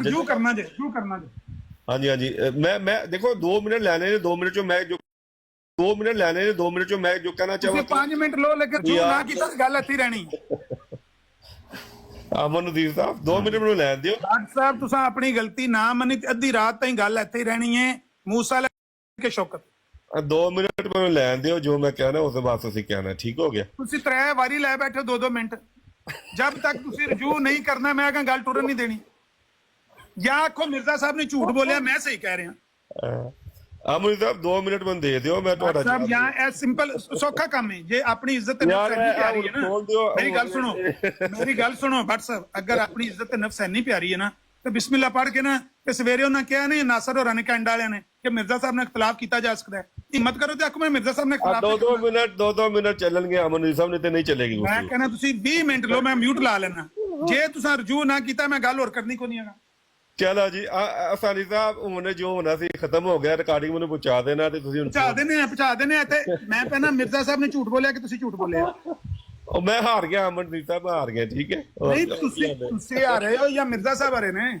ਰਜੂ ਕਰਨਾ ਜੇ, ਰਜੂ ਕਰਨਾ ਜੇ। ਹਾਂਜੀ ਹਾਂਜੀ ਮੈਂ ਦੇਖੋ 2 ਮਿੰਟ ਲੈਣੇ ਨੇ 2 ਮਿੰਟ ਚੋਂ ਮੈਂ ਜੋ 2 ਮਿੰਟ ਲੈਣੇ ਨੇ 2 ਮਿੰਟ ਚੋਂ ਮੈਂ ਜੋ ਕਹਿਣਾ ਤੁਸੀਂ ਚਾਹਾਂ 5 ਮਿੰਟ ਲੋ ਲੇਕਿਨ ਜੋ ਨਾ ਕੀਤਾ ਗੱਲ ਇੱਥੇ ਹੀ ਰਹਿਣੀ। ਅਮਨਦੀਪ ਸਾਹਿਬ 2 ਮਿੰਟ ਮੈਨੂੰ ਲੈਣ ਦਿਓ। ਡਾਕਟਰ ਸਾਹਿਬ ਤੁਸੀਂ ਆਪਣੀ ਗਲਤੀ ਨਾ ਮੰਨੀ ਤੇ ਅੱਧੀ ਰਾਤ ਤਾਈਂ ਗੱਲ ਇੱਥੇ ਹੀ ਰਹਿਣੀ ਹੈ। ਮੂਸਾ ਲੈ ਕੇ ਸ਼ੌਕਤ 2 ਮਿੰਟ ਮੈਨੂੰ ਲੈਣ ਦਿਓ, ਜੋ ਮੈਂ ਕਹਿਣਾ ਉਸ ਤੋਂ ਬਾਅਦ ਤੁਸੀਂ ਕਹਿਣਾ, ਠੀਕ ਹੋ ਗਿਆ। ਤੁਸੀਂ 3 ਵਾਰੀ ਲੈ ਬੈਠੇ 2-2 ਮਿੰਟ। ਜਦ ਤੱਕ ਤੁਸੀਂ ਰਜੂ ਨਹੀਂ ਕਰਨਾ ਮੈਂ ਕਹਾਂ ਗੱਲ ਟੁਰਨ ਨਹੀਂ ਦੇਣੀ। ਜਾਂ ਆਖੋ ਮਿਰਜ਼ਾ ਸਾਹਿਬ ਨੇ ਝੂਠ ਬੋਲਿਆ, ਮੈਂ ਸਹੀ ਕਹਿ ਰਿਹਾ। ਅਮਨਦੀਪ ਸਾਹਿਬ 2 ਮਿੰਟ ਮੈਨੂੰ ਦੇ ਦਿਓ, ਮੈਂ ਤੁਹਾਡਾ ਸਾਹਿਬ ਜਾਂ ਇਹ ਸਿੰਪਲ ਸੌਖਾ ਕੰਮ ਹੈ। ਜੇ ਆਪਣੀ ਇੱਜ਼ਤ ਤੇ ਨਫਸ ਨਹੀਂ ਪਿਆਰੀ ਹੈ ਨਾ, ਮੇਰੀ ਗੱਲ ਸੁਣੋ ਭੱਟ ਸਾਹਿਬ, ਅਗਰ ਆਪਣੀ ਇੱਜ਼ਤ ਤੇ ਨਫਸ ਨਹੀਂ ਪਿਆਰੀ ਹੈ ਨਾ ਤੇ ਬਿਸਮਿਲ੍ਲਾ ਪੜ੍ਹ ਕੇ ਨਾ ਤੇ ਸਵੇਰੇ ਉਹਨਾਂ ਕਿਹਾ ਨਹੀਂ ਨਾਸਰ ਹੋਰਾਂ ਨੇ ਕੰਡ ਵਾਲਿਆਂ ਨੇ ਕਿ ਮਿਰਜ਼ਾ ਸਾਹਿਬ ਨਾਲ ਇਖਤਲਾਫ ਕੀਤਾ ਜਾ ਸਕਦਾ ਹੈ, ਹਿੰਮਤ ਕਰੋ ਤੇ ਆਖੋ ਮੈਂ ਮਿਰਜ਼ਾ ਸਾਹਿਬ ਨਾਲ ਇਖਤਲਾਫ 2 ਮਿੰਟ ਚੱਲਣਗੇ ਅਮਨਦੀਪ ਸਾਹਿਬ ਨੇ ਤੇ ਨਹੀਂ ਚੱਲੇਗੀ। ਮੈਂ ਕਹਿੰਦਾ ਤੁਸੀਂ 20 ਮਿੰਟ ਲਓ, ਮੈਂ ਮਿਊਟ ਲਾ ਲੈਣਾ। ਜੇ ਤੁਸੀਂ ਰਜੂ ਨਾ ਕੀਤਾ ਮੈਂ ਗੱਲ ਹੋਰ ਕਰਨੀ ਕੋਈ ਨਹੀਂ ਹੈਗਾ। ਚਲੋ ਜੀ ਅਸਾਨੀ ਸਾਹਿਬ ਹੁਣ ਜੋ ਹੋਣਾ ਸੀ ਖਤਮ ਹੋ ਗਿਆ, ਰਿਕਾਰਡਿੰਗ ਮੈਨੂੰ ਪਹੁੰਚਾ ਦੇਣਾ ਤੇ ਤੁਸੀਂ ਪਹੁੰਚਾ ਦੇਣੇ ਆ। ਤੇ ਮੈਂ ਪਹਿਲਾਂ ਮਿਰਜ਼ਾ ਸਾਹਿਬ ਨੇ ਝੂਠ ਬੋਲਿਆ ਕਿ ਤੁਸੀਂ ਝੂਠ ਬੋਲਿਆ? ਉਹ ਮੈਂ ਹਾਰ ਗਿਆ ਅਮਨਦੀਪ ਸਾਹਿਬ, ਮੈਂ ਹਾਰ ਗਿਆ, ਠੀਕ ਹੈ। ਨਹੀਂ ਤੁਸੀਂ ਆ ਰਹੇ ਹੋ ਜਾਂ ਮਿਰਜ਼ਾ ਸਾਹਿਬ ਆ ਰਹੇ ਨੇ?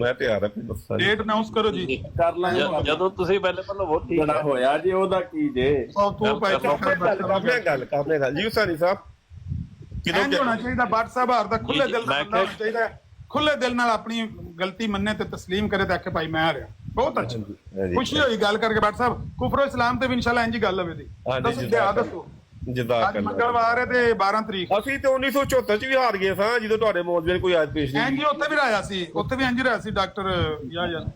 ਮੈਂ ਤਿਆਰ ਹਾਂ, ਕੋਈ ਮਸਲਾ ਨਹੀਂ। ਡੇਟ ਅਨਾਉਂਸ ਕਰੋ ਜੀ। ਕਰ ਲਾਂਗੇ ਜਦੋਂ ਤੁਸੀਂ ਪਹਿਲੇ ਪਹਿਲਾਂ ਵੋਟੀ ਬੜਾ ਹੋਇਆ ਜੀ, ਉਹਦਾ ਕੀ ਜੇ ਉਹ ਤੂੰ ਭਾਈ ਕਾਫਲੇ ਗੱਲ ਜੀ ਹਸਾਨੀ ਸਾਹਿਬ ਕਿਦੋਂ ਹੋਣਾ ਚਾਹੀਦਾ ਭੱਟ ਸਾਹਿਬ ਹਾਰ ਦਾ ਖੁੱਲੇ ਦਿਲ ਨਾਲ ਹੋਣਾ ਚਾਹੀਦਾ। ਖੁੱਲੇ ਦਿਲ ਨਾਲ ਆਪਣੀ ਗਲਤੀ ਮੰਨੇ ਤੇ ਤਸਲੀਮ ਕਰੇ ਤੇ ਆਖੇ ਭਾਈ ਮੈਂ ਹਾਰਿਆ। ਬਹੁਤ ਅੱਛਾ, ਖੁਸ਼ੀ ਹੋਈ ਗੱਲ ਕਰਕੇ ਭੱਟ ਸਾਹਿਬ। ਕੁਫਰ ਇਸਲਾਮ ਤੇ ਵੀ ਇਨਸ਼ਾਅੱਲਾ ਇੰਜ ਗੱਲ ਹੋਵੇ ਦੀ। ਦੱਸੋ ਜਜ਼ਾਕ ਅੱਲਾਹ। ਮੰਗਲਵਾਰ ਹੈ ਤੇ 12 ਤਰੀਕ। ਅਸੀਂ ਤੇ 1974 ਚ ਵੀ ਹਾਰ ਗਏ ਸਾਂ ਜਦੋਂ ਤੁਹਾਡੇ ਮੌਲਵੀ ਨੇ ਕੋਈ ਆਇਤ ਪੇਸ਼ ਨਹੀਂ ਇੰਜ ਉੱਥੇ ਵੀ ਰਾਇਆ ਸੀ, ਉੱਥੇ ਵੀ ਇੰਜ ਰਾਇਆ ਸੀ ਡਾਕਟਰ ਯਾਰ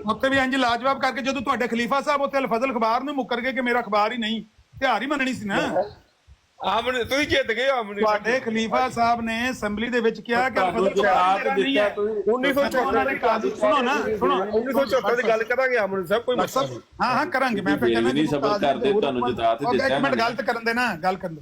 ਉੱਥੇ ਵੀ ਇੰਜ ਲਾਜਵਾਬ ਕਰਕੇ ਜਦੋਂ ਤੁਹਾਡੇ ਖਲੀਫਾ ਸਾਹਿਬ ਉੱਥੇ ਅਲ ਫਜ਼ਲ ਅਖਬਾਰ ਨੂੰ ਮੁੱਕਰ ਗਏ ਕਿ ਮੇਰਾ ਅਖਬਾਰ ਹੀ ਨਹੀਂ, ਤੇ ਹਾਰ ਹੀ ਮੰਨਣੀ ਸੀ ਨਾ। ਆਮਨੇ ਤੁਸੀਂ ਜਿੱਤ ਗਏ। ਆਮਨੇ ਤੁਹਾਡੇ ਖਲੀਫਾ ਸਾਹਿਬ ਨੇ ਅਸੈਂਬਲੀ ਦੇ ਵਿੱਚ ਕਿਹਾ ਕਿ ਤੁਹਾਨੂੰ ਜਵਾਬ ਦਿੱਤਾ ਤੁਸੀਂ 1974 ਦੀ ਕਾਜ਼ੀ ਸੁਣੋ ਨਾ, ਸੁਣੋ 1974 ਦੀ ਗੱਲ ਕਰਾਂਗੇ ਆਮਨੇ ਸਾਹਿਬ, ਕੋਈ ਮਸਲਾ ਨਹੀਂ। ਹਾਂ ਕਰਾਂਗੇ। ਮੈਂ ਫਿਰ ਕਹਿੰਦਾ ਨਹੀਂ ਸਬਰ ਕਰਦੇ, ਤੁਹਾਨੂੰ ਜਦਾਤ ਦਿੱਤਾ। ਇੱਕ ਮਿੰਟ ਗੱਲ ਕਰਨ ਦੇ ਨਾ, ਗੱਲ ਕਰਨ ਦੇ।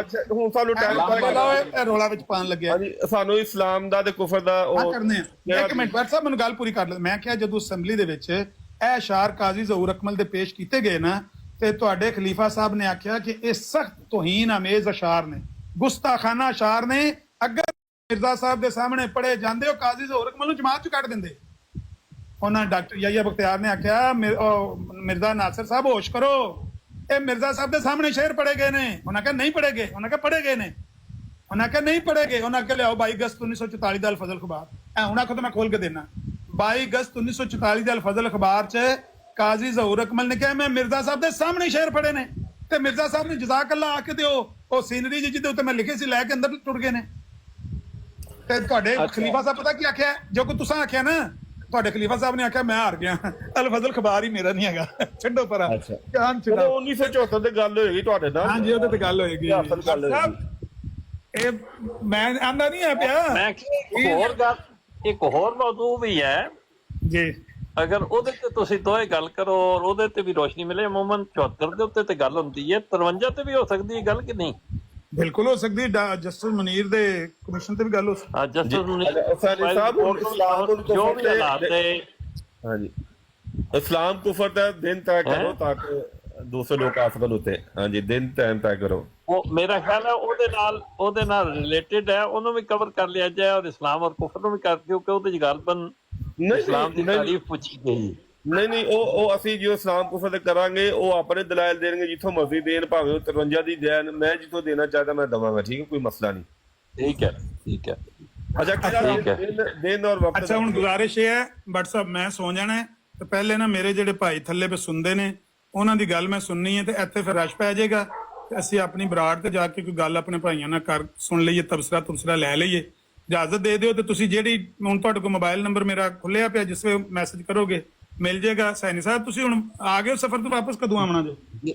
ਅੱਛਾ ਹੁਣ ਸਾਨੂੰ ਟਾਈਮ ਥੱਲੇ ਲਾਓ, ਇਹ ਰੋਲਾ ਵਿੱਚ ਪਾਣ ਲੱਗਿਆ। ਹਾਂਜੀ ਸਾਨੂੰ ਇਸਲਾਮ ਦਾ ਤੇ ਕੁਫਰ ਦਾ ਉਹ ਕਰਨੇ ਆ। ਇੱਕ ਮਿੰਟ ਭੱਟ ਸਾਹਿਬ ਮੈਨੂੰ ਗੱਲ ਪੂਰੀ ਕਰ ਲੈ। ਮੈਂ ਕਿਹਾ ਜਦੋਂ ਅਸੈਂਬਲੀ ਦੇ ਵਿੱਚ ਇਹ ਅਸ਼ਾਰ ਕਾਜ਼ੀ ਜ਼ਹੂਰ ਅਕਮਲ ਦੇ ਪੇਸ਼ ਕੀਤੇ ਗਏ ਨਾ, ਤੇ ਤੁਹਾਡੇ ਖਲੀਫਾ ਸਾਹਿਬ ਨੇ ਆਖਿਆ ਕਿ ਇਹ ਸਖਤ ਤੋਹੀਨ ਅਮੇਜ਼ ਅਸ਼ਾਰ ਨੇ, ਗੁਸਤਾਖਾਨਾ ਅਸ਼ਾਰ ਨੇ। ਅਗਰ ਮਿਰਜ਼ਾ ਸਾਹਿਬ ਦੇ ਸਾਹਮਣੇ ਪੜੇ ਜਾਂਦੇ ਹੋ ਕਾਜ਼ੀ ਜ਼ਹੂਰ ਅਕਮਲ ਨੂੰ ਜਮਾਤ ਚ ਕੱਢ ਦਿੰਦੇ। ਉਹਨਾਂ ਡਾਕਟਰ ਯਾਹਿਆ ਬਖਤਿਆਰ ਨੇ ਆਖਿਆ ਮਿਰਜ਼ਾ ਨਾਸਰ ਸਾਹਿਬ ਹੋਸ਼ ਕਰੋ, ਇਹ ਮਿਰਜ਼ਾ ਸਾਹਿਬ ਦੇ ਸਾਹਮਣੇ ਸ਼ੇਰ ਪੜੇ ਗਏ ਨੇ। ਉਹਨਾਂ ਕਿਹਾ ਨਹੀਂ ਪੜੇ ਗਏ। ਉਹਨਾਂ ਕਿਹਾ ਪੜੇ ਗਏ ਨੇ। ਉਹਨਾਂ ਕਿਹਾ ਨਹੀਂ ਪੜੇ ਗਏ। ਉਹਨਾਂ ਕਿਹਾ ਲਿਆਓ 22 ਅਗਸਤ 1944 ਦਾ ਅਲ ਫਜ਼ਲ ਅਖਬਾਰ। ਐ ਹੁਣ ਆਖੋ ਤਾਂ ਮੈਂ ਖੋਲ ਕੇ ਦੇਣਾ। 22 ਅਗਸਤ 1944 ਦਾ ਅਲ ਫਜ਼ਲ ਅਖਬਾਰ ਚ ਕਾਜ਼ੀ ਜ਼ਹੂਰ ਅਕਮਲ ਨੇ ਕਿਹਾ ਮੈਂ ਮਿਰਜ਼ਾ ਸਾਹਿਬ ਦੇ ਸਾਹਮਣੇ ਸ਼ੇਰ ਪੜੇ ਨੇ, ਤੇ ਮਿਰਜ਼ਾ ਸਾਹਿਬ ਨੇ ਜਜ਼ਾਕ ਅੱਲਾ ਆਖ ਕੇ ਉਹ ਸੀਨਰੀ ਜਿਹਦੇ ਉੱਤੇ ਮੈਂ ਲਿਖੇ ਸੀ ਲੈ ਕੇ ਅੰਦਰ ਟੁੱਟ ਗਏ ਨੇ। ਤੇ ਤੁਹਾਡੇ ਖਲੀਫਾ ਸਾਹਿਬ ਪਤਾ ਕੀ ਆਖਿਆ? ਜੋ ਕਿ ਤੁਸੀਂ ਆਖਿਆ ਨਾ, ਤੁਹਾਡੇ ਖਲੀਫਾ ਸਾਹਿਬ ਨੇ ਆਖਿਆ ਮੈਂ ਹਾਰ ਗਿਆ, ਅਲ ਫਜ਼ਲ ਖਬਾਰ ਹੀ ਮੇਰਾ ਨਹੀਂ ਹੈਗਾ, ਛੱਡੋ ਪਰਾਂ। ਕਾਨ ਛੱਡੋ। 1974 ਤੇ ਗੱਲ ਹੋਏਗੀ ਤੁਹਾਡੇ ਨਾਲ। ਹਾਂਜੀ ਉਹਦੇ ਤੇ ਗੱਲ ਹੋਏਗੀ। ਇਹ ਮੈਂ ਆਂਦਾ ਨਹੀਂ ਆ ਪਿਆ। ਮੈਂ ਇੱਕ ਹੋਰ ਮੌਜੂ ਵੀ ਹੈ ਜੀ, ਅਗਰ ਉਹਦੇ ਤੇ ਤੁਸੀਂ ਦੋਏ ਗੱਲ ਕਰੋ ਔਰ ਉਹਦੇ ਤੇ ਵੀ ਰੋਸ਼ਨੀ ਮਿਲੇ। ਅਮੂਮਨ 74 ਦੇ ਉੱਤੇ ਤੇ ਗੱਲ ਹੁੰਦੀ ਹੈ, 53 ਤੇ ਵੀ ਹੋ ਸਕਦੀ ਹੈ ਗੱਲ ਕਿ ਨਹੀਂ? ਬਿਲਕੁਲ ਹੋ ਸਕਦੀ। ਜਸਟਿਸ ਮਨੀਰ ਦੇ ਕਮਿਸ਼ਨ ਤੇ ਵੀ ਗੱਲ ਹੋ ਸਕਦੀ। ਹਾਂ ਜਸਟਿਸ ਮਨੀਰ ਸਾਹਿਬ ਜੋ ਵੀ ਹਾਲਾਤ ਹੈ। ਹਾਂਜੀ ਇਸਲਾਮ ਕੁਫਰ ਦਾ ਦਿਨ ਤੈਅ ਕਰੋ ਤਾਂ ਕਿ ਦੂਸਰੇ ਲੋਕ ਆ ਸਕਣ ਉੱਤੇ। ਹਾਂਜੀ ਦਿਨ ਤੈਅ ਕਰੋ। ਉਹ ਮੇਰਾ ਖਿਆਲ ਹੈ ਉਹਦੇ ਨਾਲ ਰਿਲੇਟਡ ਹੈ, ਉਹਨੂੰ ਵੀ ਕਵਰ ਕਰ ਲਿਆ ਜਾਏ ਔਰ ਇਸਲਾਮ ਔਰ ਕੁਫਰ ਨੂੰ ਵੀ ਕਰ, ਕਿਉਂਕਿ ਉਹਦੇ ਚ ਗਲਬਨ ਇਸਲਾਮ ਦੀ ਤਾਰੀਫ ਪੁੱਛੀ ਗਈ। ਨਹੀਂ ਉਹ ਅਸੀਂ ਜੋ ਇਸਲਾਮ ਕੁਫਰ ਦੇ ਕਰਾਂਗੇ ਉਹ ਆਪਣੇ ਦਲਾਇਲ ਦੇਣਗੇ, ਜਿੱਥੋਂ ਮਰਜ਼ੀ ਦੇਣ, ਭਾਵੇਂ 53 ਦੀ ਦੇਣ, ਮੈਂ ਜਿੱਥੋਂ ਦੇਣਾ ਚਾਹਦਾ ਮੈਂ ਦਵਾਂਗਾ, ਠੀਕ ਹੈ, ਕੋਈ ਮਸਲਾ ਨਹੀਂ। ਠੀਕ ਹੈ ਠੀਕ ਹੈ। ਅੱਛਾ ਦਿਨ ਔਰ ਵਕਤ। ਅੱਛਾ ਹੁਣ ਗੁਜ਼ਾਰਿਸ਼ ਇਹ ਹੈ ਭੱਟ ਸਾਹਿਬ, ਮੈਂ ਸੌ ਜਾਣਾ ਹੈ ਤੇ ਪਹਿਲੇ ਨਾ ਮੇਰੇ ਜਿਹੜੇ ਭਾਈ ਥੱਲੇ ਪੇ ਸੁਣਦੇ ਨੇ ਉਹਨਾਂ ਦੀ ਗੱਲ ਮੈਂ ਸੁਣਨੀ ਹੈ, ਤੇ ਇੱਥੇ ਫਿਰ ਰਸ਼ ਪੈ ਜਾਏਗਾ ਤੇ ਅਸੀਂ ਆਪਣੀ ਬਰਾੜ ਤੇ ਜਾ ਕੇ ਕੋਈ ਗੱਲ ਆਪਣੇ ਭਾਈਆਂ ਨਾਲ ਕਰ ਸੁਣ ਲਈਏ, ਤਬਸਰਾ ਲੈ ਲਈਏ। ਇਜਾਜ਼ਤ ਦੇ ਦਿਓ ਤੇ ਤੁਸੀਂ ਜਿਹੜੀ ਹੁਣ ਤੁਹਾਡੇ ਕੋਲ ਮੋਬਾਈਲ ਨੰਬਰ ਮੇਰਾ ਖੁੱਲਿਆ ਪਿਆ, ਜਿਸ ਵੇ ਮੈਸੇਜ ਕਰੋਗੇ ਮਿਲ ਜਾਏਗਾ। ਸੈਣੀ ਸਾਹਿਬ ਤੁਸੀਂ ਹੁਣ ਆ ਗਏ ਸਫ਼ਰ ਤੋਂ ਵਾਪਸ, ਕਦੋਂ ਆਉਣਾ ਜੀ?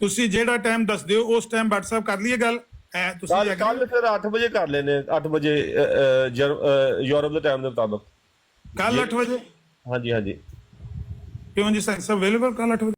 ਤੁਸੀਂ ਜਿਹੜਾ ਟਾਈਮ ਦੱਸ ਦਿਓ ਉਸ ਟਾਈਮ WhatsApp ਕਰ ਲਈਏ ਗੱਲ ਤੁਸੀਂ ਕੱਲ ਫਿਰ 8 ਵਜੇ ਕਰ ਲੈਨੇ, 8 ਵਜੇ ਯੂਰਪ ਦੇ ਟਾਈਮ ਦੇ ਮੁਤਾਬਕ। ਕੱਲ 8 ਵਜੇ ਹਾਂਜੀ ਹਾਂਜੀ ਕਿਉਂ ਜੀ ਸਰ ਅਵੇਲੇਬਲ ਕੱਲ 8 ਵਜੇ